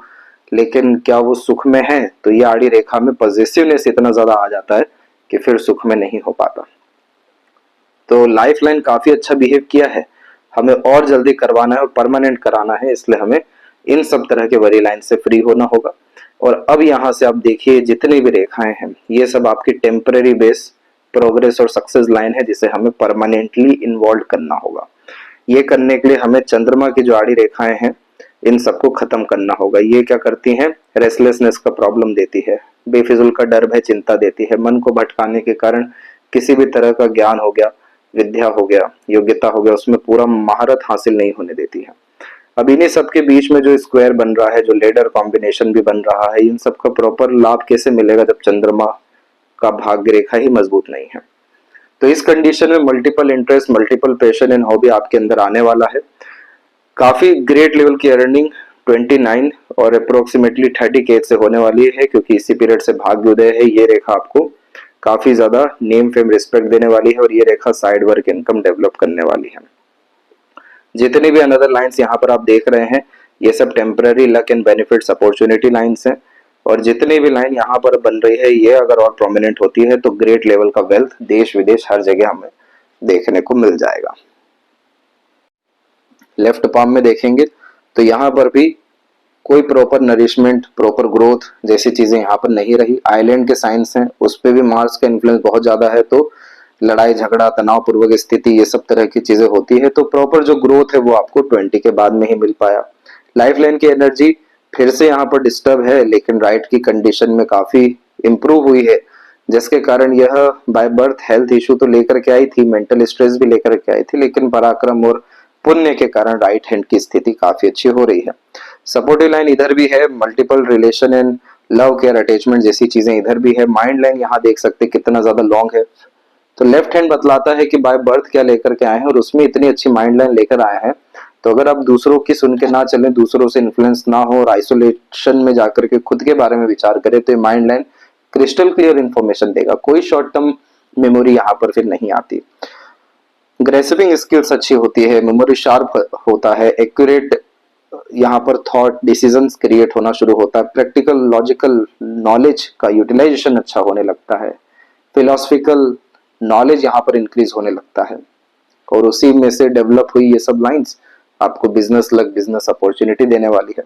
लेकिन क्या वो सुख में है? तो ये आड़ी रेखा में पॉजिटिवनेस इतना ज्यादा आ जाता है कि फिर सुख में नहीं हो पाता। तो लाइफ लाइन काफी अच्छा बिहेव किया है, हमें और जल्दी करवाना है और परमानेंट कराना है, इसलिए हमें इन सब तरह के वरी लाइन से फ्री होना होगा। और अब यहाँ से आप देखिए जितनी भी रेखाएं हैं ये सब आपकी टेम्पररी बेस प्रोग्रेस और सक्सेस लाइन है, जिसे हमें परमानेंटली इन्वॉल्व करना होगा। ये करने के लिए हमें चंद्रमा की जो आड़ी रेखाएं हैं इन सबको खत्म करना होगा। ये क्या करती हैं, रेस्टलेसनेस का प्रॉब्लम देती है, बेफिजुल का डर भय चिंता देती है, मन को भटकाने के कारण किसी भी तरह का ज्ञान हो गया, विद्या हो गया, योग्यता हो गया, उसमें पूरा महारत हासिल नहीं होने देती है। अब इन्हीं सबके बीच में जो स्क्वायर बन रहा है, जो लेडर कॉम्बिनेशन भी बन रहा है, इन सब का प्रॉपर लाभ कैसे मिलेगा जब चंद्रमा का भाग्य रेखा ही मजबूत नहीं है। तो इस कंडीशन में multiple interest, multiple passion and hobby आपके अंदर आने वाला है। काफी ग्रेट लेवल की अर्निंग 29 और अप्रोक्सीमेटली 30 के से होने वाली है, क्योंकि इसी पीरियड से भाग्य उदय है। ये रेखा आपको काफी ज्यादा नेम फेम रिस्पेक्ट देने वाली है और ये रेखा साइड वर्क इनकम डेवलप करने वाली है। जितनी भी अनदर लाइंस यहाँ पर आप देख रहे हैं ये सब temporary luck and benefits opportunity lines हैं, और जितनी भी लाइन यहाँ पर बन रही है ये अगर और प्रोमिनेंट होती है तो ग्रेट लेवल का वेल्थ देश विदेश हर जगह हमें देखने को मिल जाएगा। लेफ्ट पाम में देखेंगे तो यहाँ पर भी कोई प्रॉपर नरिशमेंट, प्रॉपर ग्रोथ जैसी चीजें यहाँ पर नहीं रही। आइलैंड के साइंस हैं, उस पर भी मार्स का इन्फ्लुएंस बहुत ज्यादा है, तो लड़ाई झगड़ा, तनाव पूर्वक स्थिति, ये सब तरह की चीजें होती है। तो प्रॉपर जो ग्रोथ है वो आपको 20 के बाद में ही मिल पाया। लाइफ लाइन की एनर्जी फिर से यहाँ पर डिस्टर्ब है, लेकिन राइट की कंडीशन में काफी इंप्रूव हुई है, जिसके कारण यह बाय बर्थ हेल्थ इशू तो लेकर के आई थी, मेंटल स्ट्रेस भी लेकर के आई थी, लेकिन पराक्रम और पुण्य के कारण राइट हैंड की स्थिति काफी अच्छी हो रही है। सपोर्टिव लाइन इधर भी है, multiple relation and love care attachment जैसी चीजें इधर भी है। माइंड लाइन यहाँ देख सकते कितना ज्यादा लॉन्ग है। तो लेफ्ट हैंड बतलाता है कि बाय बर्थ क्या लेकर के आए हैं और उसमें इतनी अच्छी माइंड लाइन लेकर आए हैं। तो अगर आप दूसरों की सुन के ना चलें, दूसरों से इन्फ्लुएंस ना हो और आइसोलेशन में जाकर के खुद के बारे में विचार करें, तो ये mind line crystal clear information देगा। कोई शॉर्ट टर्म मेमोरी यहाँ पर फिर नहीं आती। ग्रेस्पिंग स्किल्स अच्छी होती है, मेमोरी शार्प होता है, एक्यूरेट यहाँ पर थॉट डिसीजंस क्रिएट होना शुरू होता है, प्रैक्टिकल लॉजिकल नॉलेज का यूटिलाइजेशन अच्छा होने लगता है, फिलोसफिकल नॉलेज यहाँ पर इंक्रीज होने लगता है, और उसी में से डेवलप हुई ये सब लाइंस आपको बिजनेस अपॉर्चुनिटी देने वाली है।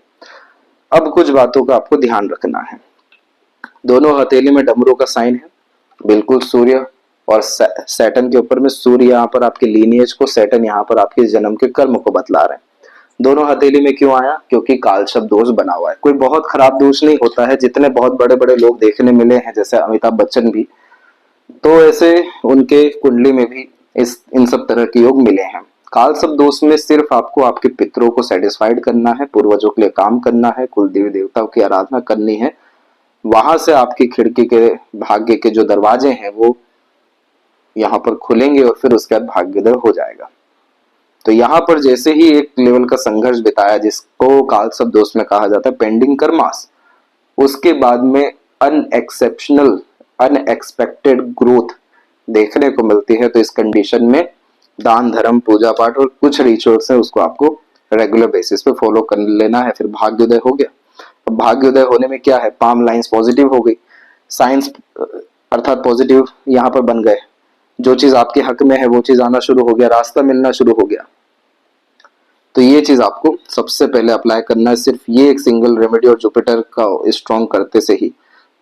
अब कुछ बातों का आपको ध्यान रखना है। दोनों हथेली में डमरू का साइन है, बिल्कुल सूर्य और सैटर्न के ऊपर में। सूर्य यहाँ पर आपके लीनिएज को, सैटर्न यहाँ पर आपके जन्म के कर्म को बतला रहे हैं। दोनों हथेली में क्यों आया? क्योंकि काल शब्द दोष बना हुआ है। कोई बहुत खराब दोष नहीं होता है, जितने बहुत बड़े बड़े लोग देखने मिले हैं जैसे अमिताभ बच्चन भी, तो ऐसे उनके कुंडली में भी इन सब तरह के योग मिले हैं। काल शब्द दोष में सिर्फ आपको आपके पितरों को सेटिस्फाइड करना है, पूर्वजों के लिए काम करना है, कुल देवी देवताओं की आराधना करनी है। वहां से आपकी खिड़की के भाग्य के जो दरवाजे हैं वो यहाँ पर खुलेंगे और फिर उसके बाद भाग्योदय हो जाएगा। तो यहाँ पर जैसे ही एक लेवल का संघर्ष बिताया, जिसको काल शब्द दोष में कहा जाता है पेंडिंग कर्मास, उसके बाद में अनएक्सेप्शनल अनएक्सपेक्टेड ग्रोथ देखने को मिलती है। तो इस कंडीशन में दान धर्म पूजा पाठ और कुछ रिचुअल्स है उसको आपको रेगुलर बेसिस पे फॉलो कर लेना है। फिर भाग्योदय हो गया। अब भाग्योदय होने में क्या है, पाम लाइंस पॉजिटिव हो गई, साइंस अर्थात पॉजिटिव यहाँ पर बन गए, जो चीज आपके हक में है वो चीज आना शुरू हो गया, रास्ता मिलना शुरू हो गया। तो ये चीज आपको सबसे पहले अप्लाई करना है। सिर्फ ये एक सिंगल रेमेडी और जुपिटर का स्ट्रॉन्ग करते से ही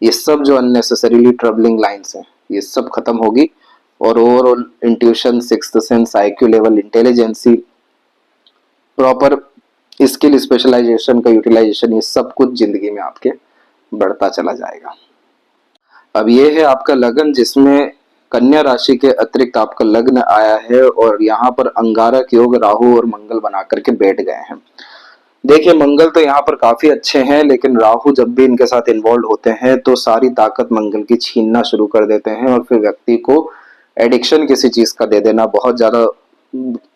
ये सब जो अननेसेसरीली ट्रबलिंग लाइंस हैं ये सब खत्म होगी, और overall intuition, sixth sense, IQ level, intelligency, proper skill specialisation का यूटिलाइजेशन, ये सब कुछ जिंदगी में आपके बढ़ता चला जाएगा। अब ये है आपका लगन, जिसमें कन्या राशि के अतिरिक्त आपका लग्न आया है और यहाँ पर अंगारक योग राहु और मंगल बना करके बैठ गए हैं। देखिए मंगल तो यहाँ पर काफी अच्छे हैं, लेकिन राहु जब भी इनके साथ इन्वॉल्व होते हैं तो सारी ताकत मंगल की छीनना शुरू कर देते हैं, और फिर व्यक्ति को एडिक्शन किसी चीज का दे देना, बहुत ज्यादा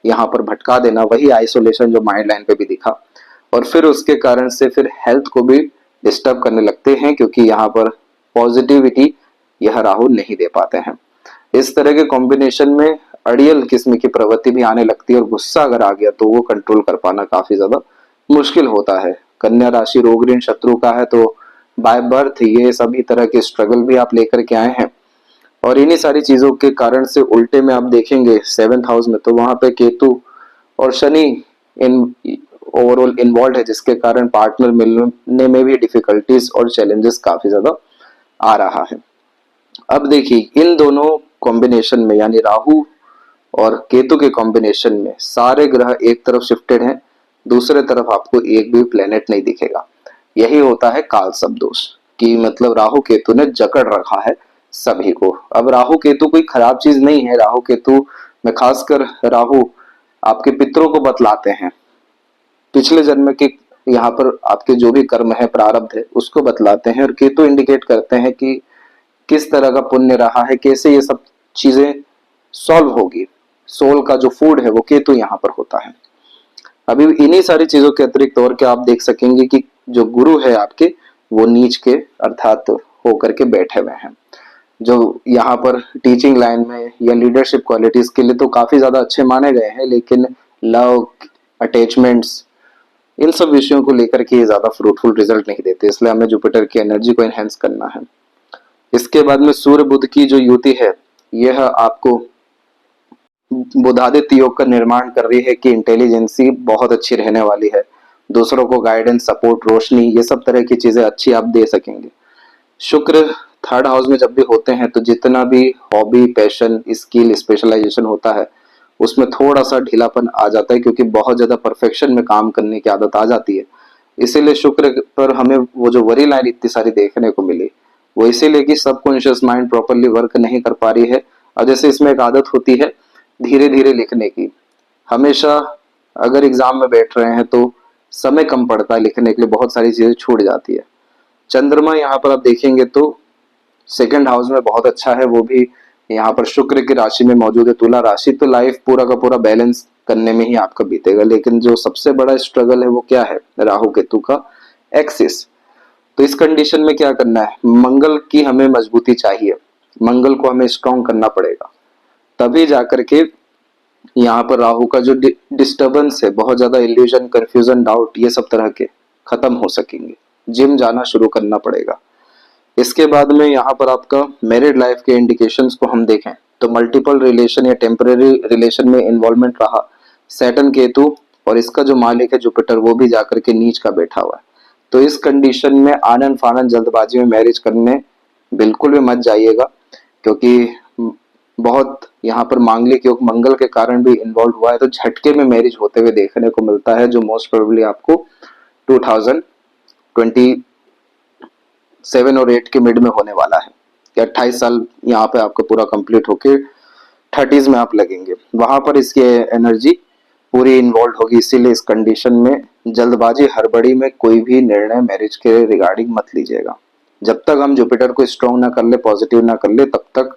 यहाँ पर भटका देना, वही आइसोलेशन जो माइंड लाइन पे भी दिखा, और फिर उसके कारण से फिर हेल्थ को भी डिस्टर्ब करने लगते हैं, क्योंकि यहाँ पर पॉजिटिविटी यह राहु नहीं दे पाते हैं। इस तरह के कॉम्बिनेशन में अड़ियल किस्म की प्रवृत्ति भी आने लगती है, और गुस्सा अगर आ गया तो वो कंट्रोल कर पाना काफी ज्यादा मुश्किल होता है। कन्या राशि रोग ऋण शत्रु का है, तो बाय बर्थ ये सभी तरह के स्ट्रगल भी आप लेकर के आए हैं, और इन्हीं सारी चीजों के कारण से उल्टे में आप देखेंगे 7th हाउस में तो वहां पे केतु और शनि इन ओवरऑल इन्वॉल्व है, जिसके कारण पार्टनर मिलने में भी डिफिकल्टीज और चैलेंजेस काफी ज्यादा आ रहा है। अब देखिए इन दोनों कॉम्बिनेशन में, यानी राहु और केतु के कॉम्बिनेशन में सारे ग्रह एक तरफ शिफ्टेड हैं, दूसरे तरफ आपको एक भी प्लेनेट नहीं दिखेगा। यही होता है काल शब्द दोष, कि मतलब राहु केतु ने जकड़ रखा है सभी को। अब राहु केतु कोई खराब चीज नहीं है, राहु केतु में खासकर राहु आपके पितरों को बतलाते हैं, पिछले जन्म के यहाँ पर आपके जो भी कर्म है, प्रारब्ध है, उसको बतलाते हैं, और केतु इंडिकेट करते हैं कि किस तरह का पुण्य रहा है, कैसे ये सब चीजें सॉल्व होगी। सोल का जो फूड है वो केतु यहाँ पर होता है। अभी इन्हीं सारी चीजों के अतिरिक्त और क्या आप देख सकेंगे कि जो गुरु है आपके वो नीच के अर्थात होकर के बैठे हुए हैं, जो यहाँ पर टीचिंग लाइन में या लीडरशिप क्वालिटीज के लिए तो काफी ज्यादा अच्छे माने गए हैं, लेकिन लव, अटैचमेंट्स, इन सब विषयों को लेकर के ज्यादा फ्रूटफुल रिजल्ट नहीं देते, इसलिए हमें जुपिटर की एनर्जी को एनहेंस करना है। इसके बाद में सूर्य बुध की जो युति है यह आपको बुधादित्य योग का निर्माण कर रही है कि इंटेलिजेंसी बहुत अच्छी रहने वाली है, दूसरों को गाइडेंस, सपोर्ट, रोशनी, ये सब तरह की चीजें अच्छी आप दे सकेंगे। शुक्र 3rd हाउस में जब भी होते हैं तो जितना भी हॉबी, पैशन, स्किल, स्पेशलाइजेशन होता है उसमें थोड़ा सा ढीलापन आ जाता है, क्योंकि बहुत ज्यादा परफेक्शन में काम करने की आदत आ जाती है। इसीलिए शुक्र पर हमें वो जो वरी लाइन इतनी सारी देखने को मिली, वो इसीलिए कि सबकॉन्शियस माइंड प्रॉपरली वर्क नहीं कर पा रही है। और जैसे इसमें एक आदत होती है धीरे धीरे लिखने की, हमेशा अगर एग्जाम में बैठ रहे हैं तो समय कम पड़ता है लिखने के लिए, बहुत सारी चीजें छूट जाती है। चंद्रमा यहाँ पर आप देखेंगे तो 2nd हाउस में बहुत अच्छा है, वो भी यहाँ पर शुक्र की राशि में मौजूद है, तुला राशि, तो लाइफ पूरा का पूरा बैलेंस करने में ही आपका बीतेगा। लेकिन जो सबसे बड़ा स्ट्रगल है वो क्या है, राहु केतु का एक्सिस। तो इस कंडीशन में क्या करना है, मंगल की हमें मजबूती चाहिए, मंगल को हमें स्ट्रॉन्ग करना पड़ेगा, तभी जाकर के यहाँ पर राहु का जो डिस्टर्बेंस है, बहुत ज्यादा इल्यूजन, कंफ्यूजन, डाउट, ये सब तरह के खत्म हो सकेंगे। जिम जाना शुरू करना पड़ेगा। इसके बाद में यहाँ पर आपका मैरिड लाइफ के इंडिकेशंस को हम देखें तो मल्टीपल रिलेशन या टेम्पररी रिलेशन में इन्वॉल्वमेंट रहा, सैटर्न केतु और इसका जो मालिक है जुपिटर वो भी जाकर के नीच का बैठा हुआ है। तो इस कंडीशन में आनंद फानंद जल्दबाजी में मैरिज करने बिल्कुल भी मत जाइएगा, क्योंकि बहुत यहाँ पर मांगलिक योग मंगल के कारण भी इन्वॉल्व हुआ है, तो झटके में मैरिज होते हुए देखने को मिलता है, जो मोस्ट प्रोबेबली आपको 2027 और 8 के मिड में होने वाला है, कि 28 साल यहाँ पे आपका पूरा कंप्लीट होके 30s में आप लगेंगे, वहां पर इसकी एनर्जी पूरी इन्वॉल्व होगी। इसीलिए इस कंडीशन में जल्दबाजी हड़बड़ी में कोई भी निर्णय मैरिज के रिगार्डिंग मत लीजिएगा। जब तक हम जुपिटर को स्ट्रॉन्ग ना कर ले, पॉजिटिव ना कर ले, तब तक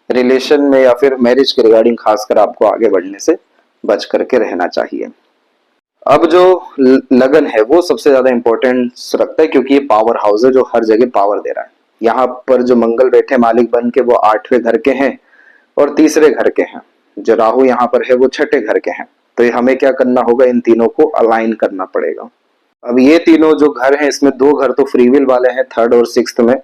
रिलेशन में या फिर मैरिज के रिगार्डिंग खासकर आपको आगे बढ़ने से बच करके रहना चाहिए। अब जो लगन है वो सबसे ज्यादा इंपॉर्टेंस रखता है, क्योंकि ये पावर हाउस है जो हर जगह पावर दे रहा है। यहाँ पर जो मंगल बैठे मालिक बन के वो 8वें घर के हैं और तीसरे घर के हैं, जो राहु यहाँ पर है वो 6ठे घर के हैं। तो ये हमें क्या करना होगा, इन तीनों को अलाइन करना पड़ेगा। अब ये तीनों जो घर हैं इसमें 2 घर तो फ्री विल वाले हैं, 3rd और 6th में।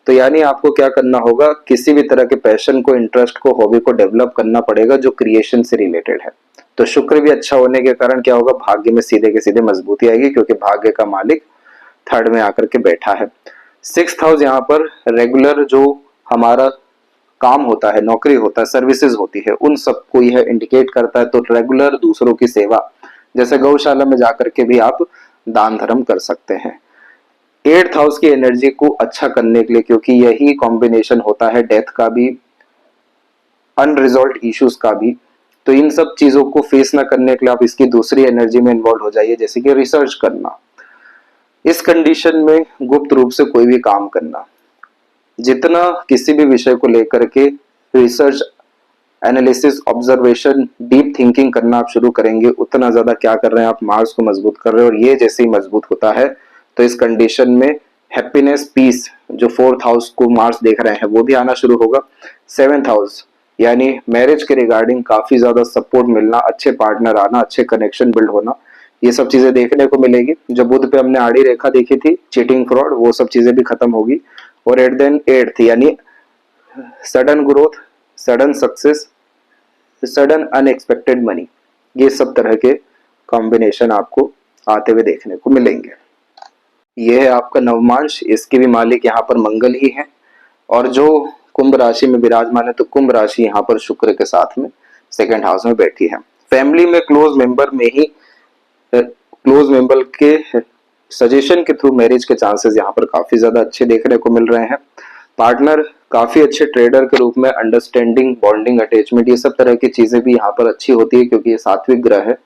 तो यानी आपको क्या करना होगा, किसी भी तरह के पैशन को, इंटरेस्ट को, हॉबी को डेवलप करना पड़ेगा जो क्रिएशन से रिलेटेड है। तो शुक्र भी अच्छा होने के कारण क्या होगा, भाग्य में सीधे के सीधे मजबूती आएगी, क्योंकि भाग्य का मालिक 3rd में आकर के बैठा है। 6th हाउस यहाँ पर रेगुलर जो हमारा काम होता है, नौकरी होता है, सर्विसेज होती है, उन सबको यह इंडिकेट करता है। तो रेगुलर दूसरों की सेवा, जैसे गौशाला में जाकर के भी आप दान धर्म कर सकते हैं। 8th हाउस की एनर्जी को अच्छा करने के लिए, क्योंकि यही कॉम्बिनेशन होता है डेथ का भी, अनरिजॉल्व इश्यूज का भी, तो इन सब चीजों को फेस ना करने के लिए आप इसकी दूसरी एनर्जी में इन्वॉल्व हो जाइए, जैसे कि रिसर्च करना। इस कंडीशन में गुप्त रूप से कोई भी काम करना, जितना किसी भी विषय को लेकर के research, analysis, observation, deep thinking करना आप शुरू करेंगे, उतना ज्यादा क्या कर रहे हैं आप, मार्स को मजबूत कर रहे हो। और ये जैसे ही मजबूत होता है तो इस कंडीशन में हैप्पीनेस, पीस, जो 4th हाउस को मार्स देख रहे हैं वो भी आना शुरू होगा। 7th हाउस यानी मैरिज के रिगार्डिंग काफी ज्यादा सपोर्ट मिलना, अच्छे पार्टनर आना, अच्छे कनेक्शन बिल्ड होना, ये सब चीजें देखने को मिलेगी। जो बुध पे हमने आड़ी रेखा देखी थी, चीटिंग, फ्रॉड, वो सब चीजें भी खत्म होगी। और एट देन 8th यानी sudden growth, sudden success, sudden unexpected money, ये सब तरह के कॉम्बिनेशन आपको आते हुए देखने को मिलेंगे। ये है आपका नवमांश, इसके भी मालिक यहाँ पर मंगल ही है, और जो कुंभ राशि में विराजमान है, तो कुंभ राशि यहाँ पर शुक्र के साथ में 2nd हाउस में बैठी है। फैमिली में क्लोज मेंबर में ही, क्लोज मेंबर के सजेशन के थ्रू मैरिज के चांसेस यहाँ पर काफी ज्यादा अच्छे देखने को मिल रहे हैं। पार्टनर काफी अच्छे ट्रेडर के रूप में, अंडरस्टैंडिंग, बॉन्डिंग, अटैचमेंट, ये सब तरह की चीजें भी यहाँ पर अच्छी होती है, क्योंकि ये सात्विक ग्रह है।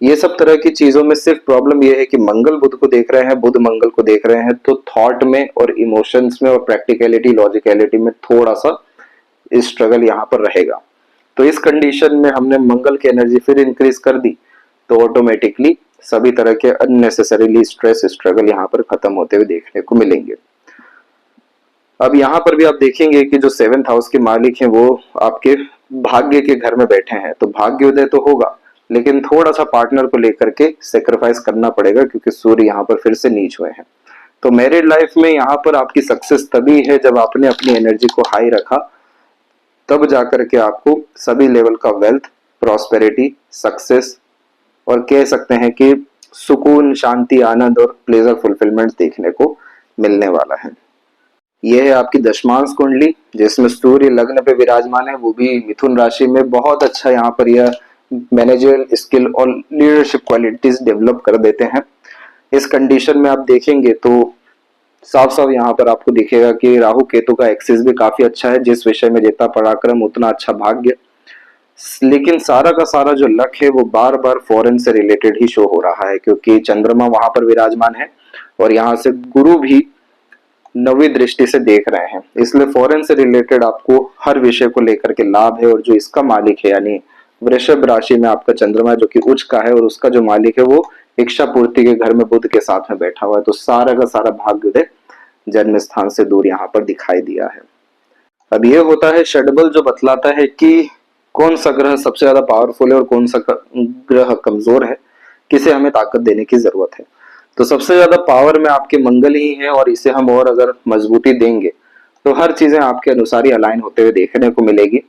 ये सब तरह की चीजों में सिर्फ प्रॉब्लम ये है कि मंगल बुध को देख रहे हैं, बुध मंगल को देख रहे हैं, तो थॉट में और इमोशंस में और प्रैक्टिकलिटी, लॉजिकलिटी में थोड़ा सा स्ट्रगल यहाँ पर रहेगा। तो इस कंडीशन में हमने मंगल की एनर्जी फिर इंक्रीज कर दी, तो ऑटोमेटिकली सभी तरह के अननेसेसरीली स्ट्रेस, स्ट्रगल यहाँ पर खत्म होते हुए देखने को मिलेंगे। अब यहाँ पर भी आप देखेंगे कि जो 7th हाउस के मालिक हैं वो आपके भाग्य के घर में बैठे हैं, तो भाग्योदय तो होगा, लेकिन थोड़ा सा पार्टनर को लेकर के सेक्रीफाइस करना पड़ेगा, क्योंकि सूर्य यहाँ पर फिर से नीच हुए हैं। तो मैरिड लाइफ में यहाँ पर आपकी सक्सेस तभी है जब आपने अपनी एनर्जी को हाई रखा, तब जाकर के आपको सभी लेवल का वेल्थ, प्रॉस्पेरिटी, सक्सेस और कह सकते हैं कि सुकून, शांति, आनंद और प्लेजर फुलफिलमेंट देखने को मिलने वाला है। यह है आपकी दशमांश कुंडली, जिसमें सूर्य लग्न पे विराजमान है, वो भी मिथुन राशि में। बहुत अच्छा यहाँ पर यह मैनेजरियल स्किल और लीडरशिप क्वालिटीज डेवलप कर देते हैं। इस कंडीशन में आप देखेंगे तो साफ साफ यहाँ पर आपको दिखेगा कि राहु केतु का एक्सिस भी काफी अच्छा है, जिस विषय में जितना पराक्रम उतना अच्छा भाग्य। लेकिन सारा का सारा जो लक है वो बार बार फॉरेन से रिलेटेड ही शो हो रहा है, क्योंकि चंद्रमा वहां पर विराजमान है और यहाँ से गुरु भी 9वीं दृष्टि से देख रहे हैं, इसलिए फॉरेन से रिलेटेड आपको हर विषय को लेकर के लाभ है। और जो इसका मालिक है यानी वृषभ राशि में आपका चंद्रमा जो कि उच्च का है, और उसका जो मालिक है वो इच्छा पूर्ति के घर में बुध के साथ में बैठा हुआ है, तो सारा का सारा भाग्योदय जन्म स्थान से दूर यहाँ पर दिखाई दिया है। अब ये होता है षडबल, जो बतलाता है कि कौन सा ग्रह सबसे ज्यादा पावरफुल है और कौन सा ग्रह कमजोर है, किसे हमें ताकत देने की जरूरत है। तो सबसे ज्यादा पावर में आपके मंगल ही है, और इसे हम और अगर मजबूती देंगे तो हर चीजें आपके अनुसार ही अलाइन होते हुए देखने को मिलेगी।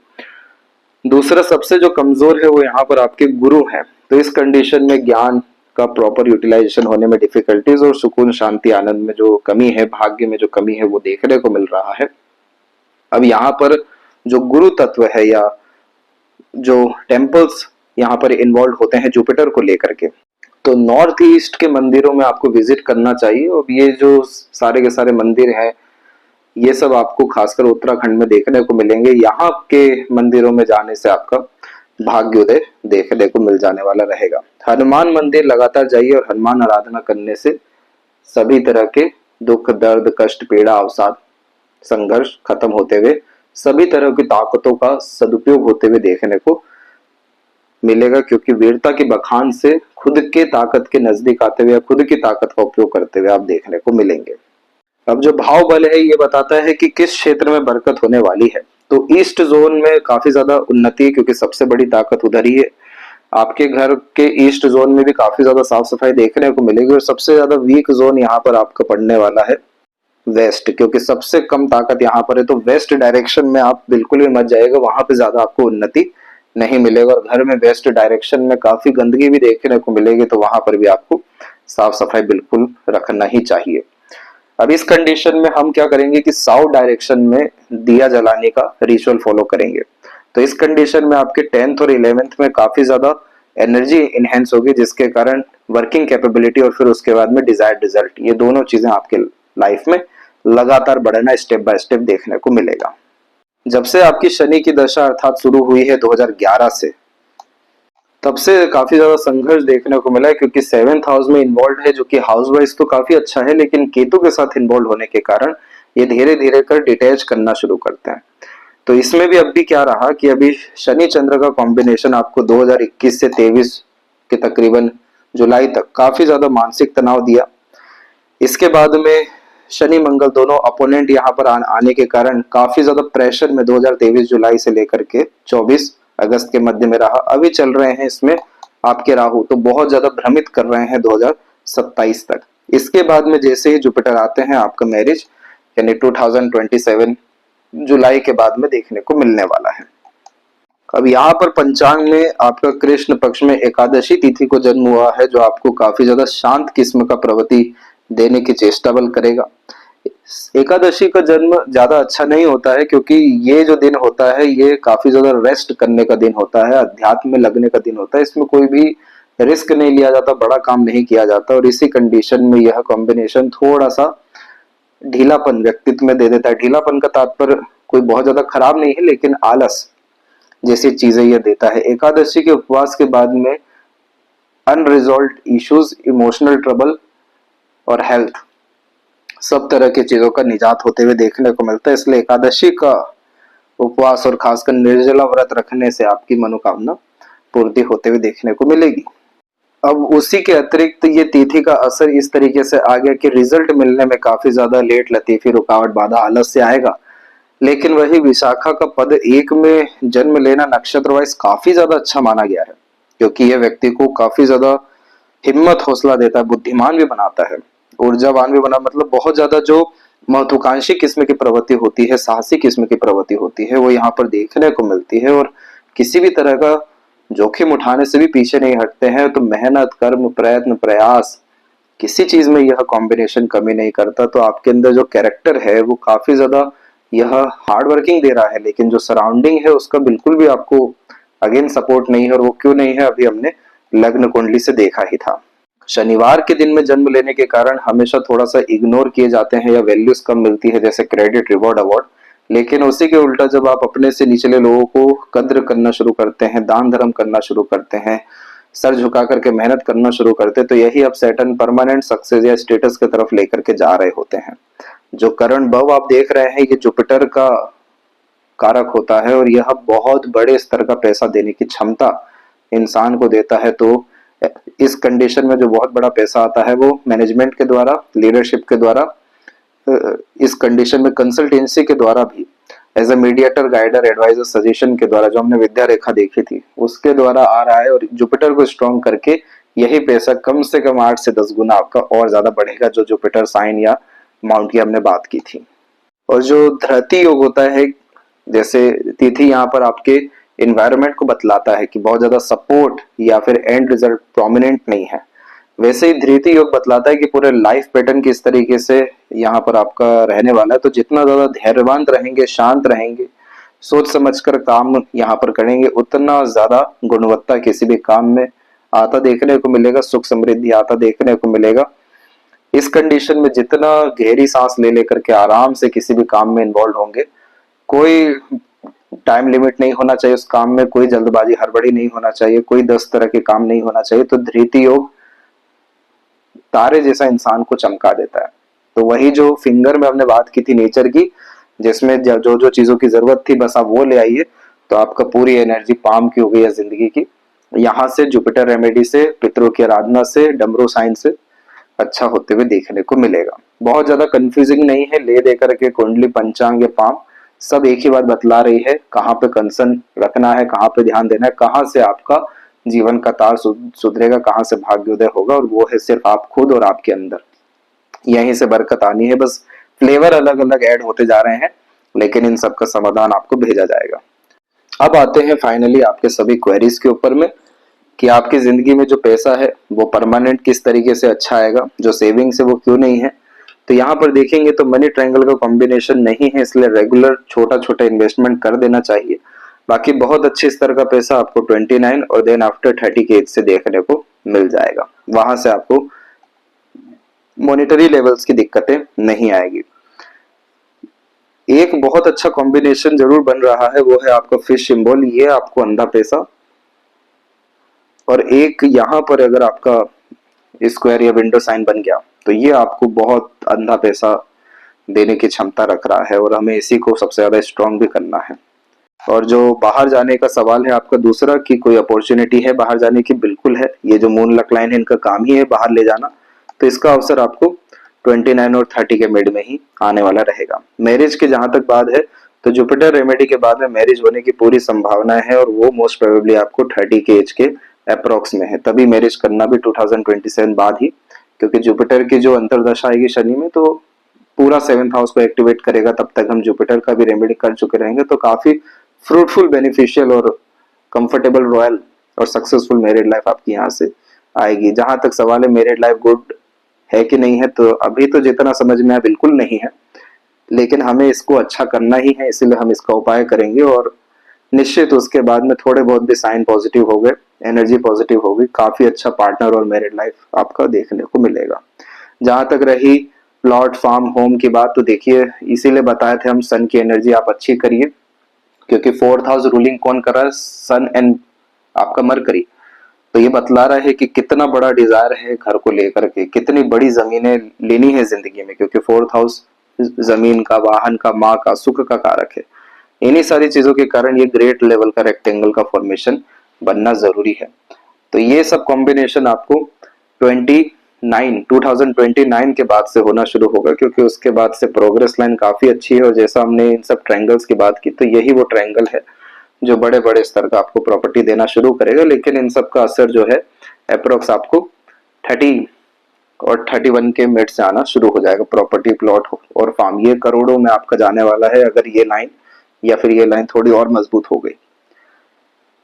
दूसरा सबसे जो कमजोर है वो यहाँ पर आपके गुरु है। तो इस कंडीशन में ज्ञान का प्रॉपर यूटिलाइजेशन होने में डिफिकल्टीज और सुकून शांति आनंद में जो कमी है, भाग्य में जो कमी है वो देखने को मिल रहा है। अब यहाँ पर जो गुरु तत्व है या जो टेम्पल्स यहाँ पर इन्वॉल्व होते हैं जुपिटर को लेकर के, तो नॉर्थ ईस्ट के मंदिरों में आपको विजिट करना चाहिए। और ये जो सारे के सारे मंदिर हैं ये सब आपको खासकर उत्तराखंड में देखने को मिलेंगे। यहाँ के मंदिरों में जाने से आपका भाग्योदय देखने को मिल जाने वाला रहेगा। हनुमान मंदिर लगातार जाइए और हनुमान आराधना करने से सभी तरह के दुख दर्द कष्ट पीड़ा अवसाद संघर्ष खत्म होते हुए सभी तरह की ताकतों का सदुपयोग होते हुए देखने को मिलेगा, क्योंकि वीरता की बखान से खुद के ताकत के नजदीक आते हुए खुद की ताकत का उपयोग करते हुए आप देखने को मिलेंगे। अब जो भाव बल है ये बताता है कि किस क्षेत्र में बरकत होने वाली है। तो ईस्ट जोन में काफी ज्यादा उन्नति है, क्योंकि सबसे बड़ी ताकत उधर ही है। आपके घर के ईस्ट जोन में भी काफी ज्यादा साफ सफाई देखने को मिलेगी। और सबसे ज्यादा वीक जोन यहाँ पर आपका पड़ने वाला है वेस्ट, क्योंकि सबसे कम ताकत यहाँ पर है। तो वेस्ट डायरेक्शन में आप बिल्कुल भी मत जाइएगा, वहां पे ज्यादा आपको उन्नति नहीं मिलेगा। और घर में वेस्ट डायरेक्शन में काफी गंदगी भी देखने को मिलेगी, तो वहां पर भी आपको साफ सफाई बिल्कुल रखना ही चाहिए। अब इस कंडीशन में हम क्या करेंगे कि साउथ डायरेक्शन में दिया जलाने का रिचुअल फॉलो करेंगे। तो इस कंडीशन में आपके 10th और 11th में काफी ज्यादा एनर्जी इनहेंस होगी, जिसके कारण वर्किंग कैपेबिलिटी और फिर उसके बाद में डिजायर्ड रिजल्ट, ये दोनों चीजें आपके लाइफ में लगातार बढ़ना स्टेप बाय स्टेप देखने को मिलेगा। जब से आपकी शनि की दशा अर्थात शुरू हुई है 2011 से, तब से काफी ज्यादा संघर्ष देखने को मिला है, क्योंकि 7th हाउस में इन्वॉल्व है, जो कि हाउस वाइज तो काफी अच्छा है, लेकिन केतु के साथ इन्वॉल्व होने के कारण ये धीरे धीरे कर डिटैच करना शुरू करते हैं। तो इसमें भी अभी क्या रहा कि अभी शनि चंद्र का कॉम्बिनेशन आपको 2021 से 23 के तकरीबन जुलाई तक काफी ज्यादा मानसिक तनाव दिया। इसके बाद में शनि मंगल दोनों अपोनेंट यहाँ पर आने के कारण काफी ज्यादा प्रेशर में 2023 जुलाई से लेकर के 24 अगस्त के मध्य में रहा। अभी चल रहे हैं इसमें आपके राहु, तो बहुत ज्यादा भ्रमित कर रहे हैं 2027 तक। इसके बाद में जैसे ही जुपिटर आते हैं आपका मैरिज यानी 2027 जुलाई के बाद में देखने को मिलने वाला है। अब यहाँ पर पंचांग में आपका कृष्ण पक्ष में एकादशी तिथि को जन्म हुआ है, जो आपको काफी ज्यादा शांत किस्म का प्रवृत्ति देने की चेष्टा बल करेगा। एकादशी का जन्म ज्यादा अच्छा नहीं होता है, क्योंकि ये जो दिन होता है ये काफी ज्यादा रेस्ट करने का दिन होता है, अध्यात्म में लगने का दिन होता है। इसमें कोई भी रिस्क नहीं लिया जाता, बड़ा काम नहीं किया जाता। और इसी कंडीशन में यह कॉम्बिनेशन थोड़ा सा ढीलापन व्यक्तित्व में दे देता है। ढीलापन का तात्पर्य कोई बहुत ज्यादा खराब नहीं है, लेकिन आलस जैसी चीजें यह देता है। एकादशी के उपवास के बाद में अनरिजॉल्व्ड इश्यूज, इमोशनल ट्रबल और हेल्थ, सब तरह की चीजों का निजात होते हुए देखने को मिलता है। इसलिए एकादशी का उपवास और खासकर निर्जला व्रत रखने से आपकी मनोकामना पूर्ति होते हुए देखने को मिलेगी। अब उसी के अतिरिक्त ये तिथि का असर इस तरीके से आ गया कि रिजल्ट मिलने में काफी ज्यादा लेट लतीफी रुकावट बाधा आलस से आएगा। लेकिन वही विशाखा का पद 1 में जन्म लेना नक्षत्र वाइज काफी ज्यादा अच्छा माना गया है, क्योंकि यह व्यक्ति को काफी ज्यादा हिम्मत हौसला देता है, बुद्धिमान भी बनाता है, ऊर्जावान भी बना, मतलब बहुत ज्यादा जो महत्वाकांक्षी किस्म की प्रवृत्ति होती है, साहसी किस्म की प्रवृत्ति होती है, वो यहाँ पर देखने को मिलती है। और किसी भी तरह का जोखिम उठाने से भी पीछे नहीं हटते हैं। तो मेहनत कर्म प्रयत्न प्रयास किसी चीज में यह कॉम्बिनेशन कमी नहीं करता। तो आपके अंदर जो कैरेक्टर है वो काफी ज्यादा यह हार्ड वर्किंग दे रहा है, लेकिन जो सराउंडिंग है उसका बिल्कुल भी आपको अगेन सपोर्ट नहीं है। और वो क्यों नहीं है अभी हमने लग्न कुंडली से देखा ही था। शनिवार के दिन में जन्म लेने के कारण हमेशा थोड़ा सा इग्नोर किए जाते हैं या वैल्यूज कम मिलती है, जैसे क्रेडिट रिवॉर्ड अवार्ड। लेकिन उसी के उल्टा जब आप अपने से निचले लोगों को कद्र करना शुरू करते हैं, दान धर्म करना शुरू करते हैं, सर झुका करके मेहनत करना शुरू करते हैं, तो यही अब सैटर्न परमानेंट सक्सेस या स्टेटस की तरफ लेकर के जा रहे होते हैं। जो करण भव आप देख रहे हैं ये जुपिटर का कारक होता है, और यह बहुत बड़े स्तर का पैसा देने की क्षमता इंसान को देता है। तो इस कंडीशन में जो बहुत बड़ा पैसा आता है वो मैनेजमेंट के द्वारा, लीडरशिप के द्वारा, इस कंडीशन में कंसल्टेंसी के द्वारा भी as a mediator, guider, adviser, suggestion के द्वारा जो हमने विद्या रेखा देखी थी उसके द्वारा आ रहा है, और जुपिटर को स्ट्रॉन्ग करके यही पैसा कम से कम 8 से 10 गुना आपका और ज्यादा बढ़ेगा, जो जुपिटर साइन या माउंट की हमने बात की थी। और जो धरती योग होता है, जैसे तिथि यहाँ पर आपके इन्वायरमेंट को बतलाता है कि बहुत ज्यादा सपोर्ट या फिर एंड रिजल्ट प्रोमिनेंट नहीं है, वैसे ही धृति योग बतलाता है कि पूरे लाइफ पैटर्न किस तरीके से यहाँ पर आपका रहने वाला है। तो जितना ज्यादा धैर्यवान रहेंगे, शांत रहेंगे, सोच समझकर काम यहाँ पर करेंगे, उतना ज्यादा गुणवत्ता किसी भी काम में आता देखने को मिलेगा, सुख समृद्धि आता देखने को मिलेगा। इस कंडीशन में जितना गहरी सांस ले लेकर के आराम से किसी भी काम में इन्वॉल्व होंगे, कोई टाइम लिमिट नहीं होना चाहिए उस काम में, कोई जल्दबाजी हड़बड़ी नहीं होना चाहिए, कोई 10 तरह के काम नहीं होना चाहिए। तो धृति योग तारे जैसा इंसान को चमका देता है। तो वही जो फिंगर में हमने बात की थी नेचर की, जिसमें जो जो चीजों की जरूरत थी बस आप वो ले आइए, तो आपका पूरी एनर्जी पाम की हो गई है जिंदगी की। यहाँ से जुपिटर रेमेडी से, पितरों की आराधना से, डमरू साइन से अच्छा होते हुए देखने को मिलेगा। बहुत ज्यादा कंफ्यूजिंग नहीं है, ले दे करके कुंडली, पंचांग या पाम सब एक ही बात बतला रही है, कहाँ पे कंसर्न रखना है, कहाँ पे ध्यान देना है, कहाँ से आपका जीवन का तार सुधरेगा, कहाँ से भाग्योदय होगा, और वो है सिर्फ आप खुद और आपके अंदर। यहीं से बरकत आनी है, बस फ्लेवर अलग अलग ऐड होते जा रहे हैं, लेकिन इन सब का समाधान आपको भेजा जाएगा। अब आते हैं फाइनली आपके सभी क्वेरीज के ऊपर में, कि आपकी जिंदगी में जो पैसा है वो परमानेंट किस तरीके से अच्छा आएगा, जो सेविंग्स है वो क्यों नहीं है। तो यहाँ पर देखेंगे तो मनी ट्रायंगल का कॉम्बिनेशन नहीं है, इसलिए रेगुलर छोटा छोटा इन्वेस्टमेंट कर देना चाहिए। बाकी बहुत अच्छे स्तर का पैसा आपको 29 और देन आफ्टर 30 के एज से देखने को मिल जाएगा। वहां से आपको मॉनेटरी लेवल्स की दिक्कतें नहीं आएगी। एक बहुत अच्छा कॉम्बिनेशन जरूर बन रहा है, वो है आपका फिश सिंबल, ये आपको अंधा पैसा, और एक यहाँ पर अगर आपका स्क्वायर या विंडो साइन बन गया तो ये आपको बहुत अंधा पैसा देने की क्षमता रख रहा है, और हमें इसी को सबसे ज्यादा स्ट्रॉन्ग भी करना है। और जो बाहर जाने का सवाल है आपका दूसरा, कि कोई अपॉर्चुनिटी है बाहर जाने की, बिल्कुल है। ये जो मून लक लाइन है इनका काम ही है बाहर ले जाना, तो इसका अवसर आपको 29 और 30 के मिड में ही आने वाला रहेगा। मैरिज की जहां तक बात है तो जुपिटर रेमेडी के बाद में मैरिज होने की पूरी संभावना है, और वो मोस्ट प्रोबेबली आपको 30 के एज के अप्रोक्स में है, तभी मैरिज करना भी 2027 बाद ही, क्योंकि जुपिटर की जो अंतरदशा आएगी शनि में तो पूरा 7th हाउस को एक्टिवेट करेगा, तब तक हम जुपिटर का भी रेमेडी कर चुके रहेंगे। तो काफी फ्रूटफुल, बेनिफिशियल और कंफर्टेबल, रॉयल और सक्सेसफुल मैरिड लाइफ आपकी यहाँ से आएगी। जहां तक सवाल है मैरिड लाइफ गुड है कि नहीं है, तो अभी तो जितना समझ में आया बिल्कुल नहीं है, लेकिन हमें इसको अच्छा करना ही है, इसीलिए हम इसका उपाय करेंगे। और निश्चित उसके बाद में थोड़े बहुत भी साइन पॉजिटिव हो गए, एनर्जी पॉजिटिव हो गई, काफी अच्छा पार्टनर और मैरिड लाइफ आपका देखने को मिलेगा। जहां तक रही प्लॉट, फार्म, होम की बात, तो देखिए इसीलिए बताए थे हम, सन की एनर्जी आप अच्छी करिए, क्योंकि 4th हाउस रूलिंग कौन कर रहा है, सन एंड आपका मरकरी। तो ये बतला रहा है कि कितना बड़ा डिजायर है घर को लेकर के, कितनी बड़ी जमीनें लेनी है जिंदगी में, क्योंकि 4th हाउस जमीन का, वाहन का, माँ का, सुख का कारक है। इन्हीं सारी चीजों के कारण ये ग्रेट लेवल का रेक्टेंगल का फॉर्मेशन बनना जरूरी है। तो ये सब कॉम्बिनेशन आपको 2029 के बाद से होना शुरू होगा, क्योंकि उसके बाद से प्रोग्रेस लाइन काफी अच्छी है, और जैसा हमने इन सब ट्रायंगल्स की बात की तो यही वो ट्रायंगल है जो बड़े बड़े स्तर का आपको प्रॉपर्टी देना शुरू करेगा। लेकिन इन सब का असर जो है अप्रोक्स आपको 30 और 31 के मिड से आना शुरू हो जाएगा। प्रॉपर्टी, प्लॉट और फार्म ये करोड़ों में आपका जाने वाला है, अगर ये लाइन या फिर ये लाइन थोड़ी और मजबूत हो गई।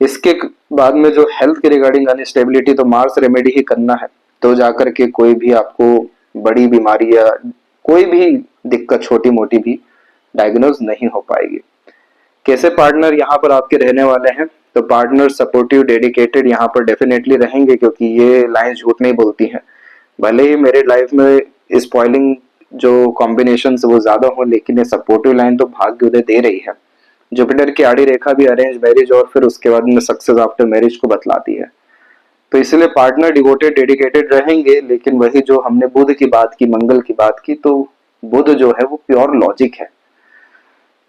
इसके बाद में जो हेल्थ के रिगार्डिंग अनस्टेबिलिटी, तो मार्स रेमेडी ही करना है, तो जाकर के कोई भी आपको बड़ी बीमारी या कोई भी दिक्कत छोटी मोटी भी डायग्नोज नहीं हो पाएगी। कैसे पार्टनर यहाँ पर आपके रहने वाले हैं, तो पार्टनर सपोर्टिव, डेडिकेटेड यहाँ पर डेफिनेटली रहेंगे, क्योंकि ये लाइन झूठ नहीं बोलती हैं। भले ही मेरे लाइफ में स्पॉइलिंग जो कॉम्बिनेशन वो ज्यादा हो, लेकिन ये सपोर्टिव लाइन तो भाग्योदय दे रही है। जुपिटर की आड़ी रेखा भी अरेंज मैरिज और फिर उसके बाद में सक्सेस आफ्टर मैरिज को बतलाती है। तो इसलिए पार्टनर डिवोटेड, डेडिकेटेड रहेंगे। लेकिन वही जो हमने बुध की बात की, मंगल की बात की, तो बुध जो है वो प्योर लॉजिक है,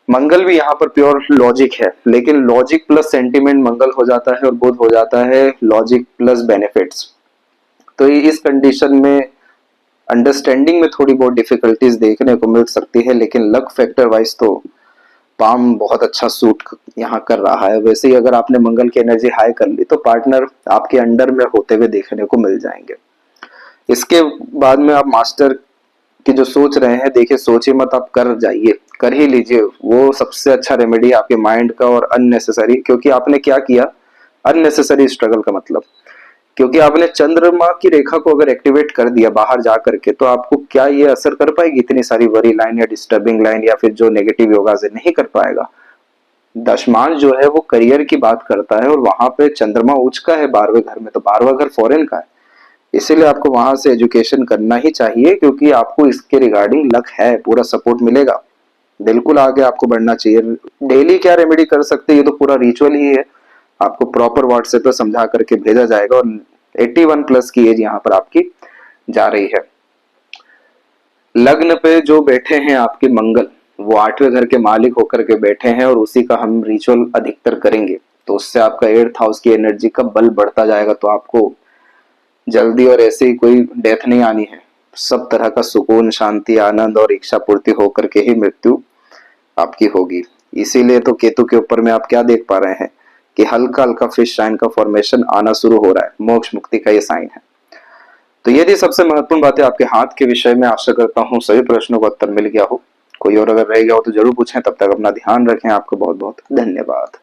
मंगल भी यहाँ पर प्योर लॉजिक है, लेकिन लॉजिक प्लस सेंटिमेंट मंगल हो जाता है और बुध हो जाता है लॉजिक प्लस बेनिफिट्स। तो इस कंडीशन में अंडरस्टैंडिंग में थोड़ी बहुत डिफिकल्टीज देखने को मिल सकती है, लेकिन लक फैक्टर वाइज तो पाम बहुत अच्छा सूट यहाँ कर रहा है। वैसे ही अगर आपने मंगल की एनर्जी हाई कर ली तो पार्टनर आपके अंडर में होते हुए देखने को मिल जाएंगे। इसके बाद में आप मास्टर की जो सोच रहे हैं, देखिए सोचिए मत, आप कर जाइए, कर ही लीजिए। वो सबसे अच्छा रेमेडी आपके माइंड का और अननेसेसरी, क्योंकि आपने क्या किया, अननेसेसरी स्ट्रगल का मतलब, क्योंकि आपने चंद्रमा की रेखा को अगर एक्टिवेट कर दिया बाहर जा करके, तो आपको क्या ये असर कर पाएगी, इतनी सारी वरी लाइन या डिस्टर्बिंग लाइन या फिर जो नेगेटिव योगा से नहीं कर पाएगा। दशमांश जो है वो करियर की बात करता है, और वहां पे चंद्रमा उच्च का है 12वें घर में, तो 12वां घर फॉरेन का है। इसीलिए आपको वहां से एजुकेशन करना ही चाहिए, क्योंकि आपको इसके रिगार्डिंग लक है, पूरा सपोर्ट मिलेगा। बिल्कुल आगे आपको बढ़ना चाहिए। डेली क्या रेमेडी कर सकते हैं, ये तो पूरा रिचुअल ही है, आपको प्रॉपर व्हाट्सएप पे समझा करके भेजा जाएगा। और 81 प्लस की एज यहाँ पर आपकी जा रही है। लग्न पे जो बैठे हैं आपके मंगल, वो 8वें घर के मालिक होकर के बैठे हैं, और उसी का हम रिचुअल अधिकतर करेंगे, तो उससे आपका 8th हाउस की एनर्जी का बल बढ़ता जाएगा। तो आपको जल्दी और ऐसे ही कोई डेथ नहीं आनी है, सब तरह का सुकून, शांति, आनंद और इच्छा पूर्ति होकर के ही मृत्यु आपकी होगी। इसीलिए तो केतु के ऊपर में आप क्या देख पा रहे हैं कि हल्का हल्का फिश साइन का फॉर्मेशन आना शुरू हो रहा है, मोक्ष मुक्ति का ये साइन है। तो ये थी सबसे महत्वपूर्ण बातें आपके हाथ के विषय में। आशा करता हूँ सभी प्रश्नों का उत्तर मिल गया हो। कोई और अगर रह गया हो तो जरूर पूछें। तब तक अपना ध्यान रखें। आपको बहुत बहुत धन्यवाद।